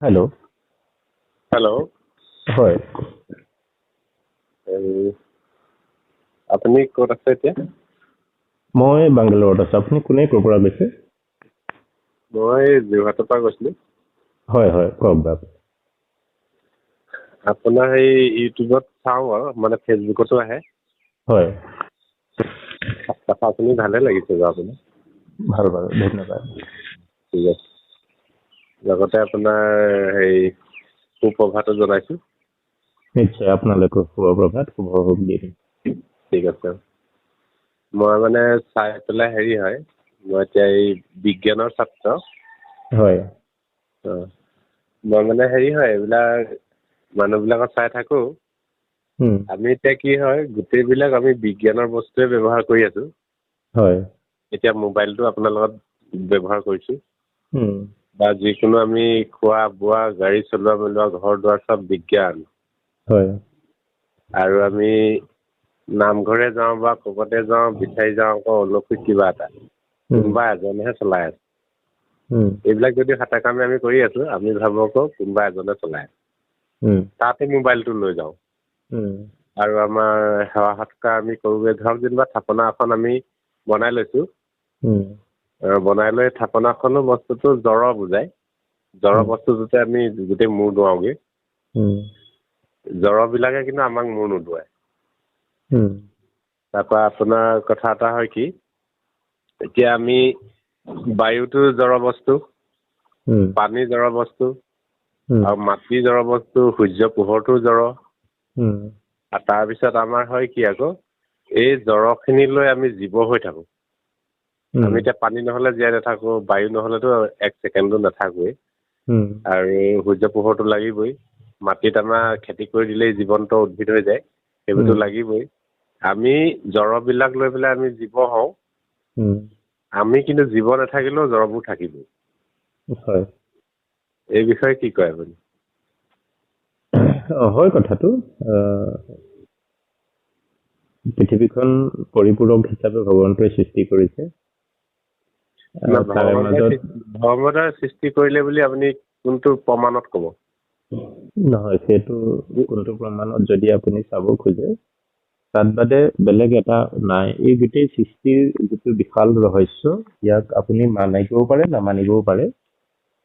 Hello'. Hello'. হয়। এই আপুনি ক'ত আছে এতিয়া? মই বাংগালোৰত আছোঁ। আপুনি কোনে ক'ৰ পৰা কৈছে? মই যোৰহাটৰ পৰা কৈছিলোঁ। হয় হয়, কওক বাৰু। আপোনাৰ এই ইউটিউবত চাওঁ আৰু মানে ফেচবুকতো আহে। হয়। কথাখিনি ভালে লাগিছে বাৰু আপোনাৰ। ভাল বাৰু, ধন্যবাদ। ঠিক আছে। লগতে আপোনাৰ হেৰি সুপ্ৰভাতো জনাইছোঁ। নিশ্চয়, আপোনালৈকো শুভ প্ৰভাত, শুভ দিন। ঠিক আছে। মই মানে চাই পেলাই হেৰি হয়, মই এতিয়া এই বিজ্ঞানৰ ছাত্ৰ। হয়। মই মানে হেৰি হয়, এইবিলাক মানুহবিলাকক চাই থাকোঁ। উম, আমি এতিয়া কি হয়, গোটেইবিলাক আমি বিজ্ঞানৰ বস্তুৱে ব্যৱহাৰ কৰি আছোঁ। হয়। এতিয়া মোবাইলটো আপোনাৰ লগত ব্যৱহাৰ কৰিছোঁ। উম, বা যিকোনো আমি খোৱা বোৱা, গাড়ী চলোৱা মেলোৱা, ঘৰ দুৱাৰ চব বিজ্ঞান। হয়। আৰু আমি নামঘৰে যাওঁ বা ক'ৰবাতে যাওঁ, বিচাৰি যাওঁ আকৌ অলৌকিক কিবা এটা। উম, কোনোবা এজনেহে চলাই আছে। উম, এইবিলাক যদি হাতে কামে আমি কৰি আছোঁ, আমি ভাবোঁ আকৌ কোনোবা এজনে চলাই আছে। উম, তাতে মোবাইলটো লৈ যাওঁ। উম, আৰু আমাৰ সেৱা সৎকাৰ আমি কৰোঁগে, ধৰক যেনিবা থাপনা এখন আমি বনাই লৈছোঁ। উম, বনাই লৈ থাপনাখনো বস্তুটো জড় বুজায়। জড় উম, বস্তুটোতে আমি গোটেই মূৰ দোৱাওঁগে। উম, জড়বিলাকে কিন্তু আমাক মূৰ নোদোৱায়। উম, তাৰপৰা আপোনাৰ কথা এটা হয় কি, এতিয়া আমি বায়ুটো জড় বস্তু, উম, পানী জড় বস্তু, উম, আৰু মাটি জড় বস্তু, সূৰ্য পোহৰটো জড়। উম, আৰু তাৰপিছত আমাৰ হয় কি আকৌ, এই জড়খিনি লৈ আমি জীৱ হৈ থাকোঁ। উম, আমি এতিয়া পানী নহ'লে জীয়াই নাথাকোঁ, বায়ু নহ'লেতো এক ছেকেণ্ডো নাথাকোৱেই। উম, আৰু সূৰ্য পোহৰটো লাগিবই। মাটিত আমাৰ খেতি কৰি দিলেই জীৱন্ত উদ্ভিদ হৈ যায়, উম, সেইবোৰতো লাগিবই। আমি জড়বিলাক লৈ পেলাই আমি জীৱ হওঁ। উম, আমি কিন্তু জীৱ নাথাকিলেও জড়বোৰ থাকিব। হয়। এই বিষয়ে কি কয় আপুনি? হয় কথাটো। পৃথিৱীখন পৰিপূৰক হিচাপে ভগৱন্তই সৃষ্টি কৰিছে। তাৰে মাজত ভগৱন্তই সৃষ্টি কৰিলে বুলি আপুনি কোনটো প্ৰমাণত ক'ব? নহয়, সেইটো কোনটো প্ৰমাণত যদি আপুনি চাব খোজে, তাত বাদে বেলেগ এটা নাই। এই গোটেই সৃষ্টিৰ যিটো বিশাল ৰহস্য, ইয়াক আপুনি মানিবও পাৰে, নামানিবও পাৰে।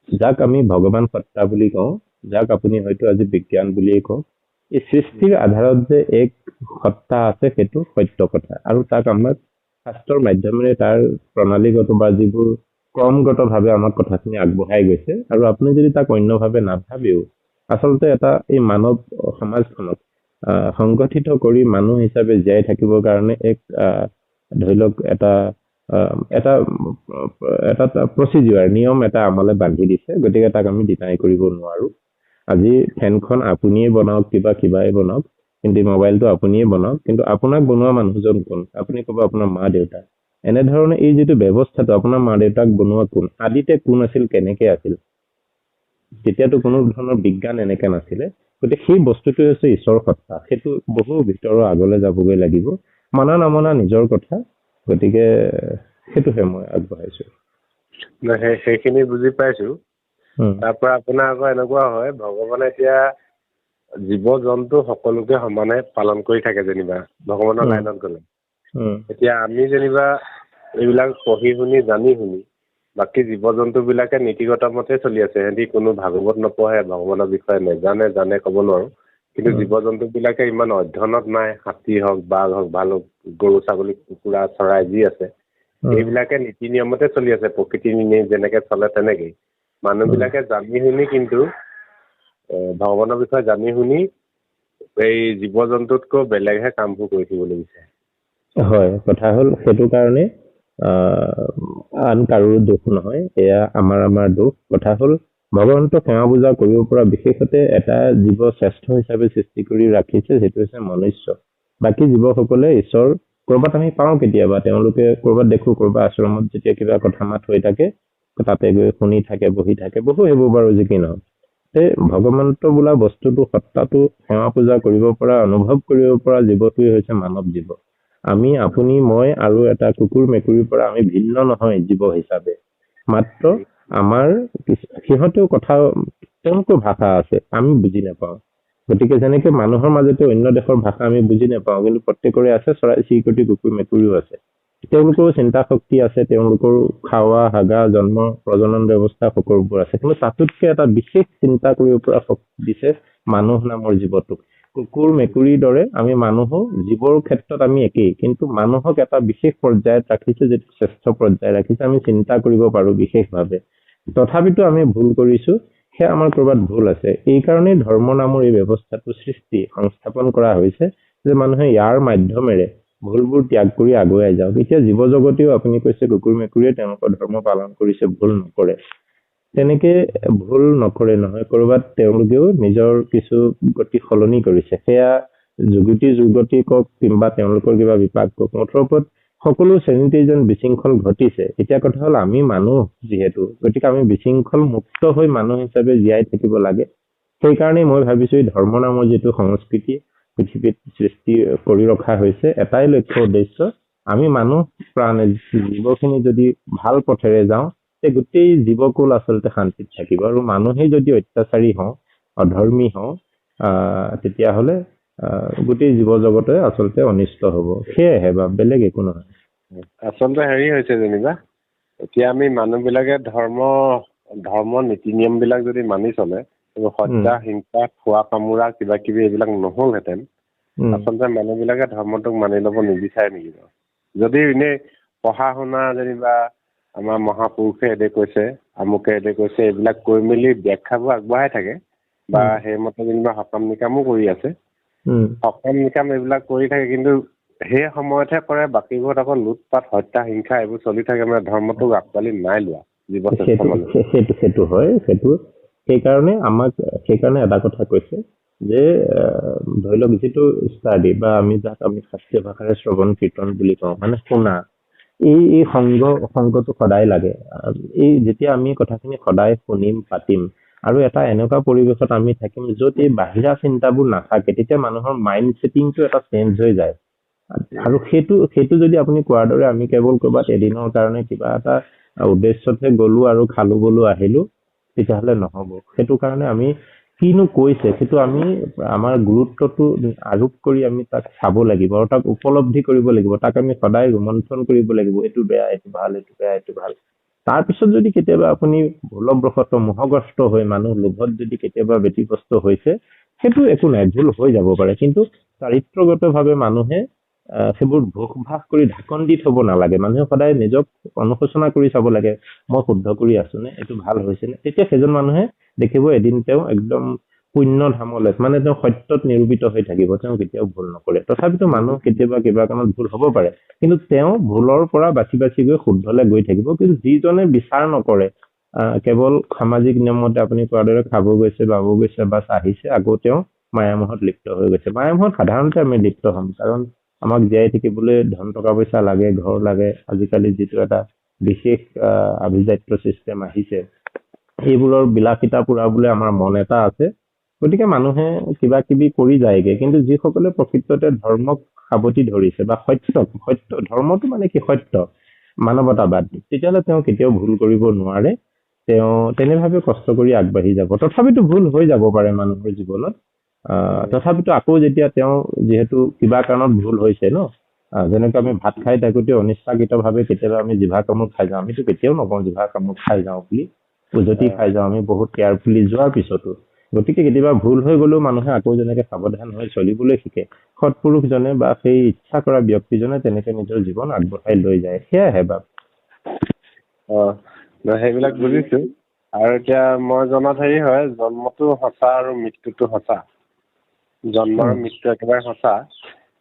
যাক আমি ভগৱান সত্তা বুলি কওঁ, যাক আপুনি হয়তো আজি বিজ্ঞান বুলিয়েই কওক, এই সৃষ্টিৰ আধাৰত যে এক সত্তা আছে, সেইটো সত্য কথা। আৰু তাক আমাক শাস্ত্ৰৰ মাধ্যমেৰে তাৰ প্ৰণালীগত বা যিবোৰ ক্ৰমগতভাৱে আমাক কথাখিনি আগবঢ়াই গৈছে। আৰু আপুনি যদি তাক অন্যভাৱে নাভাবেও, আচলতে এটা এই মানৱ সমাজখনক সংগঠিত কৰি মানুহ হিচাপে জীয়াই থাকিবৰ কাৰণে ধৰি লওক এটা প্ৰচিডিউৰ, নিয়ম এটা আমালে বান্ধি দিছে। গতিকে তাক আমি ডিনাই কৰিব নোৱাৰো। আজি ফেনখন আপুনিয়ে বনাওক, কিবাই বনাওক, কিন্তু মোবাইলটো আপুনিয়ে বনাওক, কিন্তু আপোনাক বনোৱা মানুহজন কোন? আপুনি ক'ব আপোনাৰ মা দেউতা। এনেধৰণে এই যিটো ব্যৱস্থাটো, আপোনাৰ মা দেউতাক বনোৱা কোন? আদিতে কোন আছিল, কেনেকে আছিল? তেতিয়াতো কোনো ধৰণৰ বিজ্ঞান এনেকে নাছিলে। গতিকে সেই বস্তুটোৱে হৈছে ঈশ্বৰৰ সত্তা। সেইটো বহু ভিতৰৰ আগলৈ যাবগৈ লাগিব। মানা নামনা নিজৰ কথা। গতিকে সেইটোহে মই আগবঢ়াইছো। সেইখিনি বুজি পাইছো। উম, তাৰ পৰা আপোনাৰ আকৌ এনেকুৱা হয়, ভগৱানে এতিয়া জীৱ জন্তু সকলোকে সমানে পালন কৰি থাকে যেনিবা, ভগৱানৰ উম, লাইনত গ'লে। উম, এতিয়া আমি যেনিবা এইবিলাক পঢ়ি শুনি, জানি শুনি, বাকী জীৱ জন্তু বিলাকে নীতিগত মতে চলি আছে। সিহঁতি কোনো ভাগৱত নপঢ়ে, ভগৱানৰ বিষয়ে নেজানে, জানে ক'ব নোৱাৰো। কিন্তু উম, জীৱ জন্তু বিলাকে ইমান অধ্যয়নত নাই। হাতী হওক, বাঘ হওক, ভালুক, গৰু ছাগলী, কুকুৰা চৰাই যি আছে, উম, এইবিলাকে নীতি নিয়মতে চলি আছে। প্ৰকৃতি যেনেকে চলে তেনেকেই। মানুহ উম। বিলাকে জানি শুনি কিন্তু ভগৱানৰ বিষয়ে জানি শুনি এই জীৱ জন্তুতকৈ বেলেগহে কামবোৰ কৰি থাকিবলৈ বিচাৰে। হয়, কথা হ'ল সেইটো কাৰণে আন কাৰো দোষ নহয়, এয়া আমাৰ দোষ। কথা হ'ল ভগৱন্তক সেৱা পূজা কৰিব পৰা বিশেষতে এটা জীৱ শ্ৰেষ্ঠ হিচাপে সৃষ্টি কৰি ৰাখিছে, সেইটো হৈছে মনুষ্য। বাকী জীৱসকলে ঈশ্বৰ কৰ'বাত আমি পাওঁ কেতিয়াবা, তেওঁলোকে কৰ'বাত দেখো, কৰ'বাত আশ্ৰমত যেতিয়া কিবা কথা মাত হৈ থাকে, তাতে গৈ শুনি থাকে, বহি থাকে, বহু সেইবোৰ বাৰু যি কি নহওক। সেই ভগৱন্ত বোলা বস্তুটো, সত্তাটো সেৱা পূজা কৰিব পৰা, অনুভৱ কৰিব পৰা জীৱটোৱে হৈছে মানৱ জীৱ। আমি, আপুনি, মই আৰু এটা কুকুৰ মেকুৰীৰ পৰা আমি ভিন্ন নহয় জীৱ হিচাপে। মাত্ৰ আমাৰ সিহঁতেও কথা তেওঁলোকৰ ভাষা আছে, আমি বুজি নাপাওঁ। গতিকে যেনেকে মানুহৰ মাজতে অন্য দেশৰ ভাষা আমি বুজি নাপাওঁ, কিন্তু প্ৰত্যেকৰে আছে, চৰাই চিৰিকটি কুকুৰ মেকুৰীও আছে। তেওঁলোকৰো চিন্তা শক্তি আছে, তেওঁলোকৰো খাৱা হাগা জন্ম প্ৰজনন ব্যৱস্থা সকলোবোৰ আছে, কিন্তু তাতোতকে এটা বিশেষ চিন্তা কৰিব পৰা শক্তি দিছে মানুহ নামৰ জীৱটোক। কুকুৰ মেকুৰীৰ দৰে আমি মানুহো জীৱৰ ক্ষেত্ৰত আমি একেই, কিন্তু মানুহক এটা বিশেষ পৰ্যায়ত ৰাখিছে, যিটো শ্ৰেষ্ঠ পৰ্যায়ত ৰাখিছে, আমি চিন্তা কৰিব পাৰো বিশেষভাৱে। তথাপিতো আমি ভুল কৰিছো, সেয়া আমাৰ কৰবাত ভুল আছে। এই কাৰণেই ধৰ্ম নামৰ এই ব্যৱস্থাটো সংস্থাপন কৰা হৈছে, যে মানুহে ইয়াৰ মাধ্যমেৰে ভুলবোৰ ত্যাগ কৰি আগুৱাই যাওক। এতিয়া জীৱ জগতেও আপুনি কৈছে কুকুৰ মেকুৰীয়ে তেওঁলোকৰ ধৰ্ম পালন কৰিছে, ভুল নকৰে। তেনেকে ভুল নকৰে নহয়, কৰবাত তেওঁলোকেও নিজৰ কিছু গতি সলনি কৰিছে। সেয়া যুগতি কওক কিংবা তেওঁলোকৰ কিবা বিপাক কওক, মুঠৰ ওপৰত সকলো শ্ৰেণীতে যেন বিশৃংখল ঘটিছে। এতিয়া কথা হল, আমি মানুহ যিহেতু, গতিকে আমি বিশৃংখল মুক্ত হৈ মানুহ হিচাপে জীয়াই থাকিব লাগে। সেইকাৰণে মই ভাবিছো এই ধৰ্ম নামৰ যিটো সংস্কৃতি পৃথিৱীত সৃষ্টি কৰি ৰখা হৈছে, এটাই লক্ষ্য উদ্দেশ্য, আমি মানুহ প্ৰাণে জীৱখিনি যদি ভাল পথেৰে যাওঁ, গোটেই জীৱকুল আচলতে শান্তিত থাকিব। আৰু মানুহেই যদি অত্যাচাৰী হওঁ, অধৰ্মী হওঁ, তেতিয়াহ'লে গোটেই জীৱ জগতে আচলতে অনিষ্ট হ'ব। সেয়াহে বা বেলেগ একো নহয়। আচলতে হেৰি হৈছে যেনিবা, এতিয়া আমি মানুহবিলাকে ধৰ্ম নীতি নিয়ম বিলাক যদি মানি চলে, হত্যা হিংসা খোৱা কামোৰা কিবা কিবি এইবিলাক নহলহেঁতেন, আচলতে মানুহবিলাকে ধৰ্মটোক মানি ল'ব নিবিচাৰে নেকি বাৰু? যদি এনেই পঢ়া শুনা যেনিবা আমাৰ মহাপুৰুষে এদে কৈছে, আমুকে এদে কৈছে, এইবিলাক কৈ মেলি ব্যাখ্যাবোৰ আগবঢ়াই থাকে, বা সেইমতে যেনিবা সকাম নিকামো কৰি আছে, সকাম নিকাম এইবিলাক কৰি থাকে, কিন্তু সেই সময়তহে কৰে, বাকীবোৰত আকৌ লুটপাট হত্যা হিংসা এইবোৰ চলি থাকে। মানে ধৰ্মটোক আকোৱালি নাই লোৱা জীৱশ্ৰেষ্ঠ মানুহ। সেইটো হয়, সেইকাৰণে এটা কথা কৈছে যে ধৰি লওক যিটো ষ্টাডি বা আমি যাক আমি শাস্ত্ৰীয় ভাষাৰে শ্ৰৱণ কীৰ্তন বুলি কওঁ, মানে শুনা, এই সংগটো সদায় লাগে। এই যেতিয়া আমি কথাখিনি সদায় শুনিম পাতিম, আৰু এটা এনেকুৱা পৰিৱেশত আমি থাকিম য'ত এই বাহিৰা চিন্তাবোৰ নাথাকে, তেতিয়া মানুহৰ মাইণ্ড ছেটিংটো এটা চেঞ্জ হৈ যায়। আৰু সেইটো যদি আপুনি কোৱাৰ দৰে আমি কেৱল কৰবাত এদিনৰ কাৰণে কিবা এটা উদ্দেশ্যতে গলো আৰু খালো গলো আহিলো, তেতিয়াহলে নহব। সেইটো কাৰণে আমি কিনো কৈছে সেইটো আমি আমাৰ গুৰুত্বটো আৰোপ কৰি আমি তাক চাব লাগিব, আৰু তাক উপলব্ধি কৰিব লাগিব। তাক আমি সদায় ৰোমন্থন কৰিব লাগিব, এইটো বেয়া, এইটো ভাল, এইটো বেয়া, এইটো ভাল। তাৰপিছত যদি কেতিয়াবা আপুনি ভুলবশত মোহগ্ৰস্ত হৈ মানুহ লোভত যদি কেতিয়াবা ব্যতিগ্ৰস্ত হৈছে, সেইটো একো নাই, ভুল হৈ যাব পাৰে। কিন্তু চাৰিত্ৰগতভাৱে মানুহে সেইবোৰ ভোগ-ভাস কৰি ঢাকন দি থব নালাগে। মানুহে সদায় নিজক অনুশোচনা কৰি চাব লাগে, মই শুদ্ধ কৰি আছো নে, এইটো ভাল হৈছে নে। তেতিয়া সেইজন মানুহে দেখিব এদিন তেওঁ একদম পুণ্য ধামলৈ, মানে তেওঁ সত্যত নিৰূপিত হৈ থাকিব, তেওঁ কেতিয়াও ভুল নকৰে। তথাপিতো মানুহ কেতিয়াবা কিবা কামত ভুল হ'ব পাৰে, কিন্তু তেওঁ ভুলৰ পৰা বাচি বাচি গৈ শুদ্ধলৈ গৈ থাকিব। কিন্তু যিজনে বিচাৰ নকৰে, কেৱল সামাজিক নিয়মতে আপুনি কোৱাৰ দৰে খাব গৈছে, বাব গৈছে, বাছ আহিছে, আকৌ তেওঁ মায়ামোহত লিপ্ত হৈ গৈছে। মায়ামোহত সাধাৰণতে আমি লিপ্ত হ'ম, কাৰণ আমাক জীয়াই থাকিবলৈ ধন টকা পইচা লাগে, ঘৰ লাগে। আজিকালি যিটো এটা বিশেষ আভিজাত্য চিষ্টেম আহিছে, এইবোৰৰ বিলাসিতা পুৰাবলৈ আমাৰ মন এটা আছে। গতিকে মানুহে কিবা কিবি কৰি যায়গে, কিন্তু যিসকলে প্ৰকৃততে ধৰ্মক সাৱটি ধৰিছে বা সত্য ধৰ্মটো মানে কি, সত্য মানৱতাবাদ, তেতিয়াহ'লে তেওঁ কেতিয়াও ভুল কৰিব নোৱাৰে। তেওঁ তেনেভাৱে কষ্ট কৰি আগবাঢ়ি যাব। তথাপিতো ভুল হৈ যাব পাৰে মানুহৰ জীৱনত। তথাপিতো আকৌ যেতিয়া তেওঁ যিহেতু কিবা কাৰণত ভুল হৈছে ন, যেনেকৈ আমি ভাত খাই থাকোতে অনিচ্ছাকৃতভাৱে কেতিয়াবা আমি জিভা কামোৰ খাই যাওঁ। আমিতো কেতিয়াও নকওঁ জিভা কামোৰ খাই যাওঁ বুলি, উজতি খাই যাওঁ আমি বহুত কেয়াৰফুলি যোৱাৰ পিছতো। গতিকে কেতিয়াবা ভুল হৈ গলেও মানুহে আকৌ যেনেকে সাৱধান হৈ চলিবলৈ শিকে, সৎপুৰুষজনে বা সেই ইচ্ছা কৰা ব্যক্তিজনে তেনেকে নিজৰ জীৱন আগবঢ়াই লৈ যায়। সেয়াহে বাপ। সেইবিলাক বুজিছো। আৰু এতিয়া মই জনাত হেৰি হয়, জন্মটো সঁচা আৰু মৃত্যুটো সঁচা। জন্ম আৰু মৃত্যু একেবাৰে সঁচা।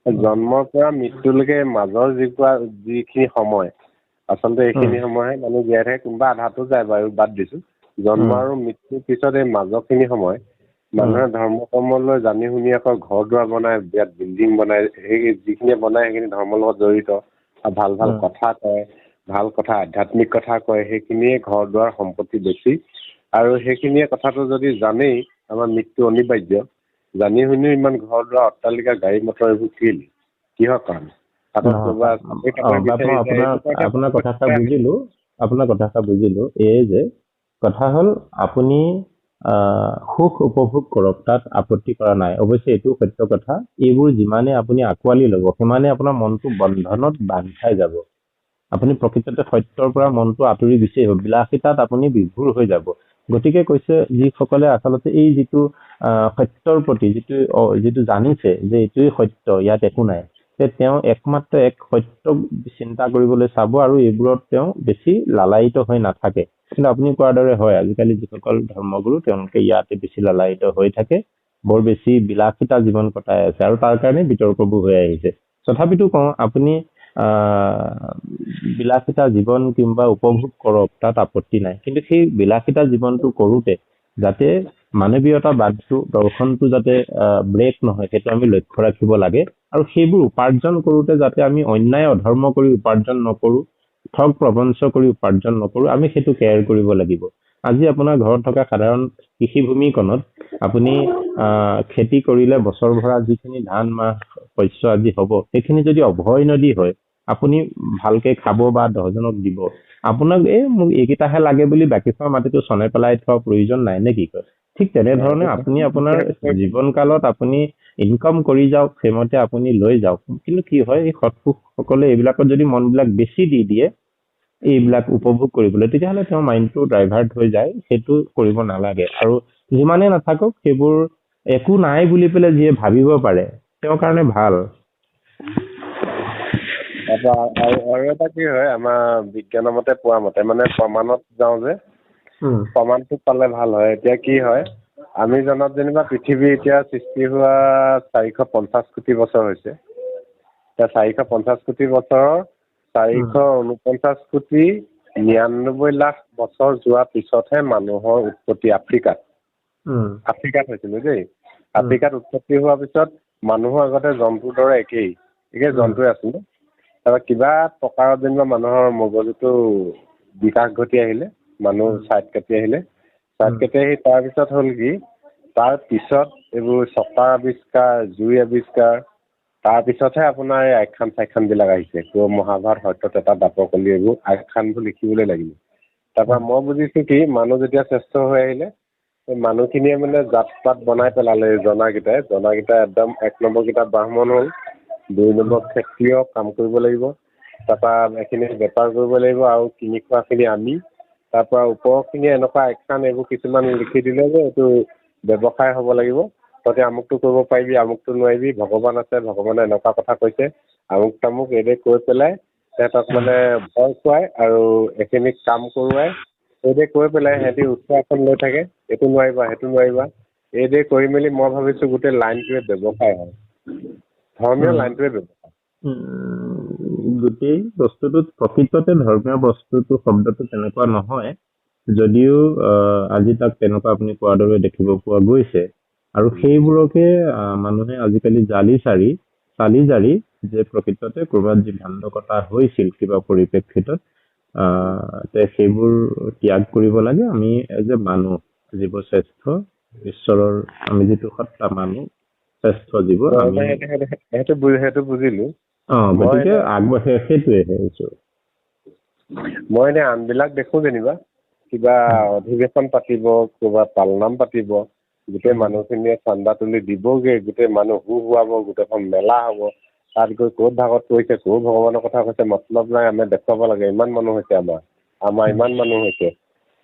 জন্মৰ পৰা মৃত্যুলৈকে মাজৰ যিখিনি সময়, আচলতে এইখিনি সময়হে মানুহ জীয়াই থাকে। কোনোবা আধাটো যায় বাৰু, বাদ দিছো। জন্ম আৰু মৃত্যুৰ পিছত এই মাজৰখিনি সময় মানুহে ধৰ্ম কৰ্মলৈ জানি শুনি আকৌ ঘৰ দুৱাৰ বনাই, বিৰাট বিল্ডিং বনাই। সেই যিখিনিয়ে বনাই সেইখিনি ধৰ্মৰ লগত জড়িত, আৰু ভাল ভাল কথা কয়, ভাল কথা আধ্যাত্মিক কথা কয়, সেইখিনিয়ে ঘৰ দুৱাৰ সম্পত্তি বেছি। আৰু সেইখিনিয়ে কথাটো যদি জানেই আমাৰ মৃত্যু অনিবাৰ্য, জানি শুনিও ইমান ঘৰ দুৱাৰ অট্টালিকা গাড়ী মটৰ এইবোৰ কিহৰ কাৰণে? আপোনাৰ কথাষাৰ বুজিলো। এই যে কথা হ'ল, আপুনি সুখ উপভোগ কৰক, তাত আপত্তি কৰা নাই। অৱশ্যে এইটো সত্য কথা, এইবোৰ যিমানে আপুনি আঁকোৱালি ল'ব সিমানে আপোনাৰ মনটো বন্ধনত বান্ধ খাই যাব। আপুনি প্ৰকৃততে সত্যৰ পৰা মনটো আঁতৰি গুচি আহিব, বিলাসিতাত আপুনি বিভোৰ হৈ যাব। গতিকে কৈছে যিসকলে আচলতে এই যিটো সত্যৰ প্ৰতি যিটো জানিছে যে এইটোৱেই সত্য, ইয়াত একো নাই, তেওঁ একমাত্ৰ এক সত্যক চিন্তা কৰিবলৈ চাব আৰু এইবোৰত তেওঁ বেছি লালায়িত হৈ নাথাকে। কিন্তু আপুনি কোৱাৰ দৰে হয়, আজিকালি যিসকল ধৰ্মগুৰু তেওঁলোকে ইয়াতে বেছি লালায়িত হৈ থাকে, বৰ বেছি বিলাসিতা জীৱন কটাই আছে আৰু তাৰ কাৰণে বিতৰ্কবোৰ হৈ আহিছে। তথাপিতো কওঁ, আপুনি বিলাসিতা জীৱন কিংবা উপভোগ কৰক, তাত আপত্তি নাই। কিন্তু সেই বিলাসিতা জীৱনটো কৰোঁতে যাতে মানৱীয়তা বাদটো দৰ্শনটো যাতে ব্ৰেক নহয়, সেইটো আমি লক্ষ্য ৰাখিব লাগে। আৰু সেইবোৰ উপাৰ্জন কৰোঁতে যাতে আমি অন্যায় অধৰ্ম কৰি উপাৰ্জন নকৰোঁ, ঠগ প্ৰবঞ্চ কৰি উপাৰ্জন নকৰোঁ, আমি সেইটো কেয়াৰ কৰিব লাগিব। আজি আপোনাৰ ঘৰত থকা সাধাৰণ কৃষিভূমিকণত আপুনি খেতি কৰিলে বছৰ ভৰা যিখিনি ধান মাহ শস্য আজি হ'ব, সেইখিনি যদি অভয় নদী হয়, আপুনি ভালকে খাব বা 10জনক দিব, আপোনাক মোক এইকেইটাহে লাগে বুলি বাকী থোৱা মাটিটো চনে পেলাই থোৱা প্ৰয়োজন নাই, নে কি কয়? ঠিক তেনেধৰণে আপুনি আপোনাৰ জীৱন কালত আপুনি ইনকাম কৰি যাওক, সেইমতে আপুনি লৈ যাওক। কিন্তু কি হয়, এই সৎপুৰুষসকলে এইবিলাকত যদি মনবিলাক বেছি দি দিয়ে এইবিলাক উপভোগ কৰিবলৈ, তেতিয়াহ'লে তেওঁৰ মাইণ্ডটো ডাইভাৰ্ট হৈ যায়। সেইটো কৰিব নালাগে। আৰু যিমানে নাথাকক, সেইবোৰ একো নাই বুলি পেলাই যিয়ে ভাবিব পাৰে তেওঁৰ কাৰণে ভাল। আৰু এটা কি হয়, আমাৰ বিজ্ঞানৰ মতে পোৱা মতে মানে প্ৰমাণত যাওঁ যে প্ৰমাণটো পালে ভাল হয়। এতিয়া কি হয়, আমি জনাত যেনিবা পৃথিৱী এতিয়া সৃষ্টি হোৱা 450 কোটি বছৰ হৈছে। এতিয়া 450 কোটি বছৰৰ 449 কোটি 99 লাখ বছৰ যোৱাৰ পিছতহে মানুহৰ উৎপত্তি আফ্ৰিকাত হৈছিলে দেই। আফ্ৰিকাত উৎপত্তি হোৱাৰ পিছত মানুহৰ আগতে জন্তুৰ দৰে একেই জন্তুৱে আছিলে। তাৰপৰা কিবা প্ৰকাৰত যেনিবা মানুহৰ মগজুটো বিকাশ ঘটি আহিলে, মানুহ ছাইড কাটি আহিলে। ছাইড কাটি আহি তাৰপিছত হ'ল কি, তাৰ পিছত এইবোৰ চকাৰ আৱিষ্কাৰ, জুই আৱিষ্কাৰ, তাৰপিছতহে আপোনাৰ এই আখ্যান চাখ্যানবিলাক আহিছে। মহাভাৰত, সত্যত এটা দাপকলি, এইবোৰ আখ্যানবোৰ লিখিবলৈ লাগিলে। তাৰপৰা মই বুজিছোঁ কি, মানুহ যেতিয়া শ্ৰেষ্ঠ হৈ আহিলে, মানুহখিনিয়ে মানে জাত পাত বনাই পেলালে। জনাকেইটাই একদম 1 নম্বৰ কেইটা ব্ৰাহ্মণ হ'ল, 2 নম্বৰ ক্ষত্ৰিয়, কাম কৰিব লাগিব। তাৰপৰা এইখিনি বেপাৰ কৰিব লাগিব, আৰু কিনি খোৱাখিনি আমি। তাৰপৰা ওপৰখিনিয়ে এনেকুৱা আখ্যান এইবোৰ কিছুমান লিখি দিলে যে এইটো ব্যৱসায় হ'ব লাগিব, তহঁতে আমুকটো কৰিব পাৰিবি, আমুকটো নোৱাৰিবি, ভগৱান আছে, ভগৱানে এনেকুৱা কথা কৈছে, আমুক তামুক এইদৰে কৈ পেলাই সিহঁতক মানে ভয় খুৱাই আৰু এইখিনি কাম কৰোৱাই, এইদৰে কৈ পেলাই সিহঁতি উৎসাহখন লৈ থাকে, এইটো নোৱাৰিবা, সেইটো নোৱাৰিবা। এইদৰে কৰি মেলি মই ভাবিছোঁ গোটেই লাইনটোৱে ব্যৱসায় হয়, ধৰ্মীয় লাইনটোৱে ব্যৱসায়। গোটেই বস্তুটোত প্ৰকৃততে ধৰ্মীয় বস্তুটো শব্দটো তেনেকুৱা নহয়, যদিও আজি তাক তেনেকুৱা আপুনি কোৱাৰ দৰে দেখিব পোৱা গৈছে। আৰু সেইবোৰকে মানুহে আজিকালি চালি জাৰি যে প্ৰকৃততে ক'ৰবাত যি ভাণ্ডকতা হৈছিল কিবা পৰিপ্ৰেক্ষিতত, সেইবোৰ ত্যাগ কৰিব লাগে। আমি এজ এ মানুহ, জীৱ শ্ৰেষ্ঠ, ঈশ্বৰৰ আমি যিটো সত্তা মানুহ, শ্ৰেষ্ঠ জীৱ, সেইটো বুজিলো। গতিকে সেইটোৱে হৈছে। মই এনে আনবিলাক দেখো যেনিবা, কিবা অধিৱেশন পাতিব, কিবা পালনাম পাতিব, গোটেই মানুহখিনিয়ে চান্দা তুলি দিবগে, গোটেই মানুহ হুৱাব, গোটেইখন মেলা হ'ব। তাত গৈ ক'ত ভাগত কৰিছে, ক'ত ভগৱানৰ কথা কৈছে, মতলব নাই, আমি দেখুৱাব লাগে ইমান মানুহ হৈছে, আমাৰ ইমান মানুহ হৈছে।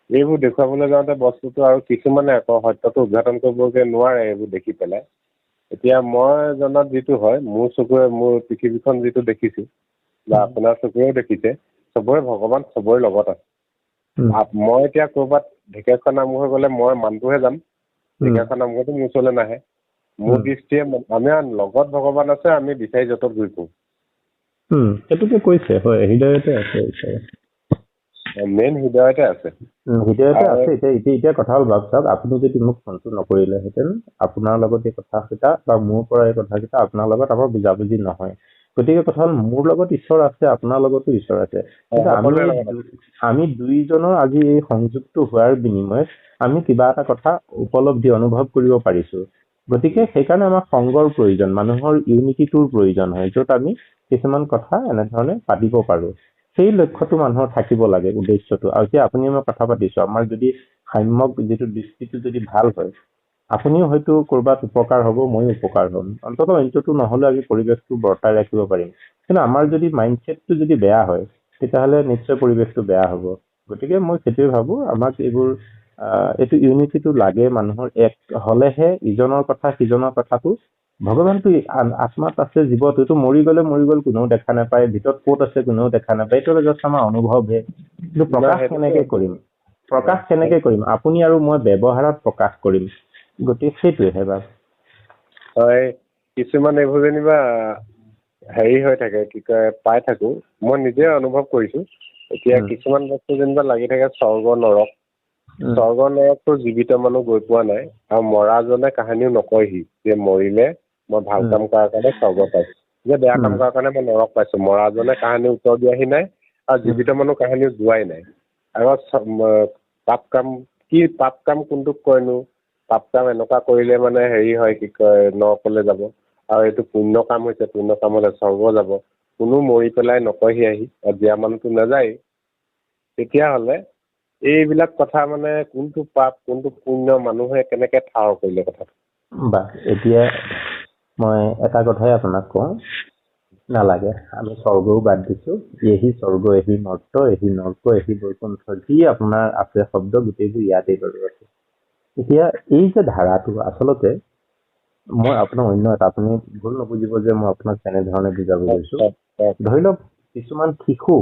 এইবোৰ দেখুৱাবলৈ যাওঁতে বস্তুটো আৰু কিছুমানে আকৌ সত্যটো উদঘাটন কৰিবগৈ নোৱাৰে এইবোৰ দেখি পেলাই। এতিয়া মই জনাত যিটো হয়, মোৰ চকুৰে মোৰ পৃথিৱীখন যিটো দেখিছোঁ, বা আপোনাৰ চকুৰেও দেখিছে, চবৰে ভগৱান চবৰে লগত আছে। মই এতিয়া ক'ৰবাত ঢেকীয়াখোৱা নামঘৰ গ'লে মই মানুহটোহে যাম, ঢেকীয়াখোৱা নামঘৰটো মোৰ ওচৰলৈ নাহে। মোৰ দৃষ্টিয়ে আমাৰ লগত ভগৱান আছে, আমি বিচাৰি য'তত ঘূৰি ফুৰোঁ। সেইটোকে কৈছে, হয়, হৃদয়তে আছে, মেইন হৃদয়তে আছে। এতিয়া কথা হ'ল, ভাব চাওক, আপুনি যদি মোক ফোনটো নকৰিলেহেঁতেন, আপোনাৰ লগত এই কথাকেইটা বা মোৰ পৰা এই কথাকেইটা আপোনাৰ লগত আমাৰ বুজাবুজি নহয়। গতিকে কথা হ'ল, মোৰ লগত ঈশ্বৰ আছে, আপোনাৰ লগতো ঈশ্বৰ আছে। কিন্তু আমি দুইজনৰ আজি এই সংযোগটো হোৱাৰ বিনিময়ত আমি কিবা এটা কথা উপলব্ধি অনুভৱ কৰিব পাৰিছো। গতিকে সেইকাৰণে আমাক সংগৰ প্ৰয়োজন, মানুহৰ ইউনিটিটোৰ প্ৰয়োজন হয়, য'ত আমি কিছুমান কথা এনেধৰণে পাতিব পাৰো। সেই লক্ষ্যটো মানুহৰ থাকিব লাগে, উদ্দেশ্যটো। আৰু এতিয়া আপুনি মই কথা পাতিছো, আমাৰ যদি সাম্যক যিটো দৃষ্টিটো যদি ভাল হয়, আপুনিও হয়তো ক'ৰবাত উপকাৰ হ'ব, ময়ো উপকাৰ হ'ম। অন্ততঃ অন্তটো নহ'লে আমি পৰিৱেশটো বৰ্তাই ৰাখিব পাৰিম। কিন্তু আমাৰ যদি মাইণ্ডছেটটো যদি বেয়া হয়, তেতিয়াহ'লে নিশ্চয় পৰিৱেশটো বেয়া হ'ব। গতিকে মই সেইটোৱে ভাবোঁ, আমাক এইবোৰ এইটো ইউনিটিটো লাগে মানুহৰ। এক হ'লেহে ইজনৰ কথা সিজনৰ কথাটো, ভগৱানটো আত্মাত আছে, জীৱত এইটো মৰি গ'ল কোনেও দেখা নাপায়, ভিতৰত ক'ত আছে কোনেও দেখা নাপায়। এইটো জাষ্ট আমাৰ অনুভৱহে। কিন্তু প্ৰকাশ কেনেকে কৰিম? প্ৰকাশ কেনেকে কৰিম? আপুনি আৰু মই ব্যৱহাৰত প্ৰকাশ কৰিম। গতিকে সেইটোৱেহে বাছ। হয়, কিছুমান এইবোৰ যেনিবা হেৰি হৈ থাকে, কি কয়, পাই থাকো, মই নিজে অনুভৱ কৰিছো। এতিয়া কিছুমান বস্তু যেনিবা লাগি থাকে স্বৰ্গ নৰক। স্বৰ্গ নৰকতো জীৱিত মানুহ গৈ পোৱা নাই, আৰু মৰাজনে কাহানিও নকয়হি যে মৰিলে মই ভাল কাম কৰাৰ কাৰণে স্বৰ্গ পাইছো, যে বেয়া কাম কৰাৰ কাৰণে মই নৰক পাইছো। মৰাজনে কাহানি উত্তৰ দিয়াহি নাই, আৰু জীৱিত মানুহ কাহানিও যোৱাই নাই। আৰু পাপ কাম কোনটোক কয়নো? পাপ কাম এনেকুৱা কৰিলে মানে হেৰি হয়, কি কয়, নৰকলৈ যাব। আৰু এইটো পুণ্য কাম হৈছে, পুণ্য কামলৈ স্বৰ্গ যাব। কোনো মৰি পেলাই নকয়হি আহি, আৰু জীয়া মানুহটো নাযায়। তেতিয়াহ'লে এইবিলাক কথা মানে কোনটো পাপ কোনটো পুণ্য মানুহে কেনেকে ঠাৱৰ কৰিলে কথাটো? বা এতিয়া মই এটা কথাই আপোনাক কওঁ, নালাগে আমি স্বৰ্গও বাদ দিছো। এহি স্বৰ্গ এহি মৰ্ত এহি নৰ্ক এহি বৈকুণ্ঠ, যি আপোনাৰ আছে শব্দ গোটেইবোৰ ইয়াতেই বাৰু আছে। এতিয়া এই যে ধাৰাটো আচলতে, মই আপোনাক অন্য এটা, আপুনি ভুল নুবুজিব যে মই আপোনাক তেনেধৰণে বুজাব গৈছো। ধৰি লওক কিছুমান শিশু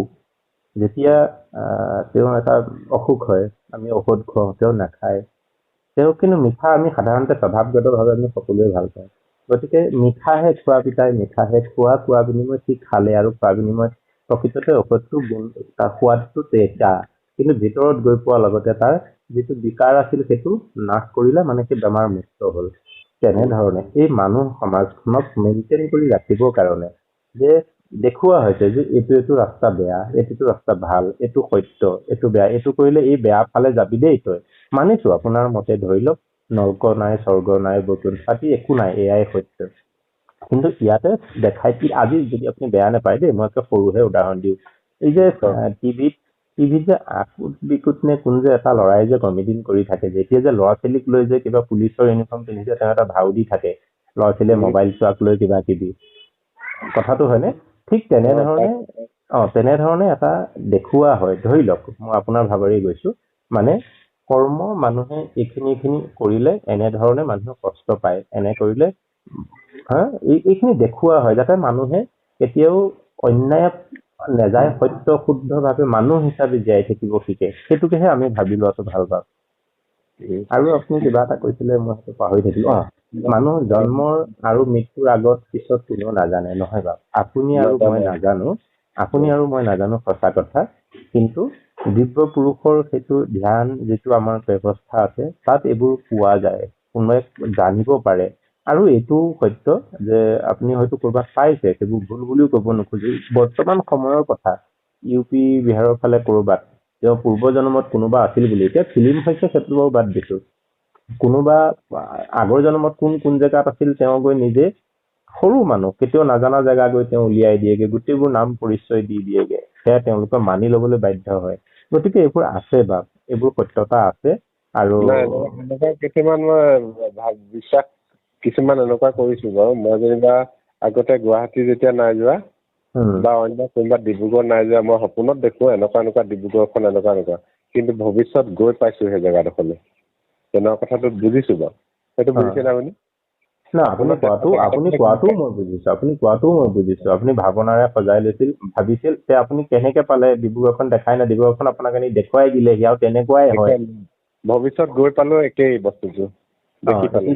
যেতিয়া তেওঁ এটা অসুখ হয়, আমি ঔষধ খুৱাওঁ, তেওঁ নাখায়। তেওঁক কিন্তু মিঠা আমি সাধাৰণতে স্বভাৱগতভাৱে আমি সকলোৱে ভাল পাওঁ। গতিকে মিঠাহে খোৱা পিতাই, মিঠাহে খোৱা বিনিময়ত সি খালে, আৰু খোৱা বিনিময়ত প্ৰকৃততে ঔষধটো তাৰ সোৱাদটো টেকা, কিন্তু ভিতৰত গৈ পোৱাৰ লগতে তাৰ যিটো বিকাৰ আছিল সেইটো নাশ কৰিলে, মানে সেই বেমাৰ মুক্ত হ'ল। তেনেধৰণে এই মানুহ সমাজখনক মেইনটেইন কৰি ৰাখিবৰ কাৰণে যে দেখুওৱা হৈছে যে এইটো ৰাস্তা বেয়া, এইটো ৰাস্তা ভাল, এইটো সত্য, এইটো বেয়া, এইটো কৰিলে এই বেয়া ফালে যাবি দেই তই। মানিছো আপোনাৰ মতে ধৰি লওক নৰক নাই, স্বৰ্গ নাই, বৈকুণ্ঠ আদি একো নাই, এয়াই সত্য। কিন্তু ইয়াতে দেখাই, আজি যদি আপুনি বেয়া নাপায় দেই, মই একটা সৰুহে উদাহৰণ দিওঁ। এই যে টিভিত যে আকুট বিকুট নে কোন যে এটা ল'ৰাই যে কমেডিন কৰি থাকে, যেতিয়া যে ল'ৰা ছোৱালীক লৈ যে কিবা পুলিচৰ ইউনিফৰ্ম পিন্ধিছে, তেওঁ এটা ভাও দি থাকে, ল'ৰা ছোৱালীয়ে মোবাইল চোৱাক লৈ কিবা কিবি, কথাটো হয়নে? ঠিক তেনেধৰণে এটা দেখুওৱা হয়। ধৰি লওক মই আপোনাৰ ভাগৰি গৈছো, মানে কৰ্ম মানুহে এইখিনি কৰিলে এনেধৰণে মানুহে কষ্ট পায়, এনে কৰিলে এইখিনি দেখুওৱা হয়, যাতে মানুহে কেতিয়াও অন্যায়ত নেযায়, সত্য শুদ্ধ ভাৱে মানুহ হিচাপে জীয়াই থাকিব শিকে। সেইটোকেহে আমি ভাবি লোৱাটো ভাল পাওঁ। আৰু আপুনি কিবা এটা কৈছিলে, মই সেইটো পাহৰি থাকিলো। মানুহ জন্মৰ আৰু মৃত্যুৰ আগত পিছত কোনেও নাজানে, নহয় বাৰু? আপুনি আৰু মই নাজানো সঁচা কথা। কিন্তু দিব্য পুৰুষৰ সেইটো ধ্যান যিটো আমাৰ ব্যৱস্থা আছে, তাত এইবোৰ পোৱা যায়, কোনোবাই জানিব পাৰে। আৰু এইটো সত্য যে আপুনি হয়তো কৰবাত পাইছে, সেইবোৰ ভুল বুলিও কব নোখোজো। বৰ্তমান সময়ৰ কথা, UP বিহাৰৰ ফালে কৰবাত তেওঁ পূৰ্ব জন্মত কোনোবা আছিল বুলি, এতিয়া ফিল্ম হৈছে সেইটো বাৰু বাদ দিছো, কোনোবা আগৰ জন্মত কোন জেগাত আছিল তেওঁ গৈ নিজে, সৰু মানুহ কেতিয়াও নাজানা জেগা গৈ তেওঁ উলিয়াই দিয়েগে, গোটেইবোৰ নাম পৰিচয় দি দিয়েগে। সেয়া তেওঁলোকে মানি লবলৈ বাধ্য হয়। গতিকে এইবোৰ আছে বাপ, এইবোৰ সত্যতা আছে। আৰু এনেকুৱা কিছুমান মই বিশ্বাস কিছুমান এনেকুৱা কৰিছো বাৰু। মই যেনিবা আগতে গুৱাহাটী যেতিয়া নাই যোৱা, বা অন্য কোনোবা ডিব্ৰুগড় নাই যোৱা, মই সপোনত দেখো এনেকুৱা ডিব্ৰুগড়খন এনেকুৱা, কিন্তু ভৱিষ্যত গৈ পাইছো সেই জেগাডোখৰলৈ। তেনেকুৱা কথাটো বুজিছো বাৰু। সেইটো বুজিছে আপুনি? না, আপুনি কোৱাটোও মই বুজিছো। আপুনি ভাৱনাৰে সজাই লৈছিল, ভাবিছিল যে আপুনি কেনেকে পালে ডিব্ৰুগড়খন দেখাই নাই, ডিব্ৰুগড়খন আপোনাক আনি দেখুৱাই দিলেহি, আৰু তেনেকুৱাই হয়। ভৱিষ্যত গৈ পালো একেই বস্তুটো দেখি পালো।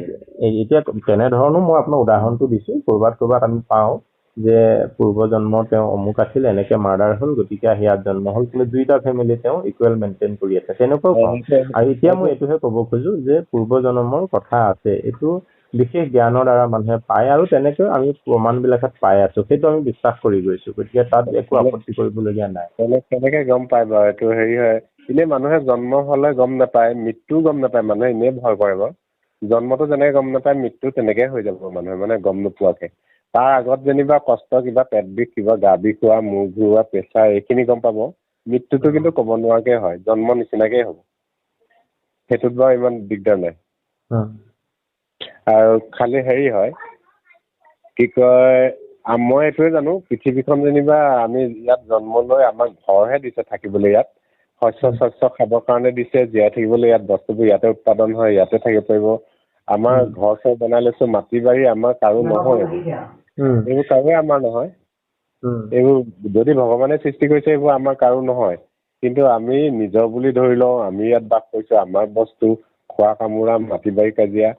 এতিয়া তেনেধৰণো মই আপোনাক উদাহৰণটো দিছো। কৰবাত আমি পাওঁ যে পূৰ্ব জন্ম তেওঁ অমুক আছিল, এনেকে মাৰ্ডাৰ হল, গতিকে ইয়াত জন্ম হল, কিন্তু দুইটা ফেমিলি তেওঁ ইকুৱেল মেইনটেইন কৰি আছে, তেনেকুৱাও পাওঁ। আৰু এতিয়া মই এইটোহে কব খোজো যে পূৰ্ব জন্মৰ কথা আছে, এইটো বিশেষ জ্ঞানৰ দ্বাৰা মানুহে পায়, আৰু তেনেকৈ আমি প্ৰমাণ বিলাকত পাই আছো, সেইটো আমি বিশ্বাস কৰি গৈছো। গতিকে তাত একো আপত্তি কৰিবলগীয়া নাই। কেনেকে গম পাই বাৰু? এইটো হেৰি হয়, এনেই মানুহে জন্ম হলে গম নাপায়, মৃত্যুও গম নাপায়, মানুহে এনেই ভয় কৰে বাৰু। জন্মটো যেনেকে গম নাপায়, মৃত্যু তেনেকে হৈ যাব মানুহে, মানে গম নোপোৱাকে। তাৰ আগত যেনিবা কষ্ট, কিবা পেট বিষ, কিবা গা বিষ হোৱা, মূৰ ঘূৰোৱা, প্ৰেছাৰ, এইখিনি গম পাব। মৃত্যুটো কিন্তু ক'ব নোৱাৰাকে হয়, জন্ম নিচিনাকেই হ'ব। সেইটোত বাৰু ইমান দিগদাৰ নাই। আৰু খালি হেৰি হয় কি কয় মই এইটোৱে জানো পৃথিৱীখন যেনিবা আমি ইয়াত জন্ম লৈ আমাক ঘৰহে দিছে থাকিবলৈ, ইয়াত শস্য খাবৰ কাৰণে দিছে, জীয়াই থাকিবলৈ ইয়াত বস্তুবোৰ ইয়াতে উৎপাদন হয়, ইয়াতে থাকিব পাৰিব। আমাৰ ঘৰ চৰ বনাই লৈছো, মাটি বাৰী আমাৰ কাৰো নহয়, এইবোৰ কাৰোৱে আমাৰ নহয়। এইবোৰ যদি ভগৱানে সৃষ্টি কৰিছে এইবোৰ আমাৰ কাৰো নহয়, কিন্তু আমি নিজৰ বুলি ধৰি লওঁ, আমি ইয়াত বাস কৰিছো, আমাৰ বস্তু খোৱা কামোৰা মাটি বাৰী কাজিয়া।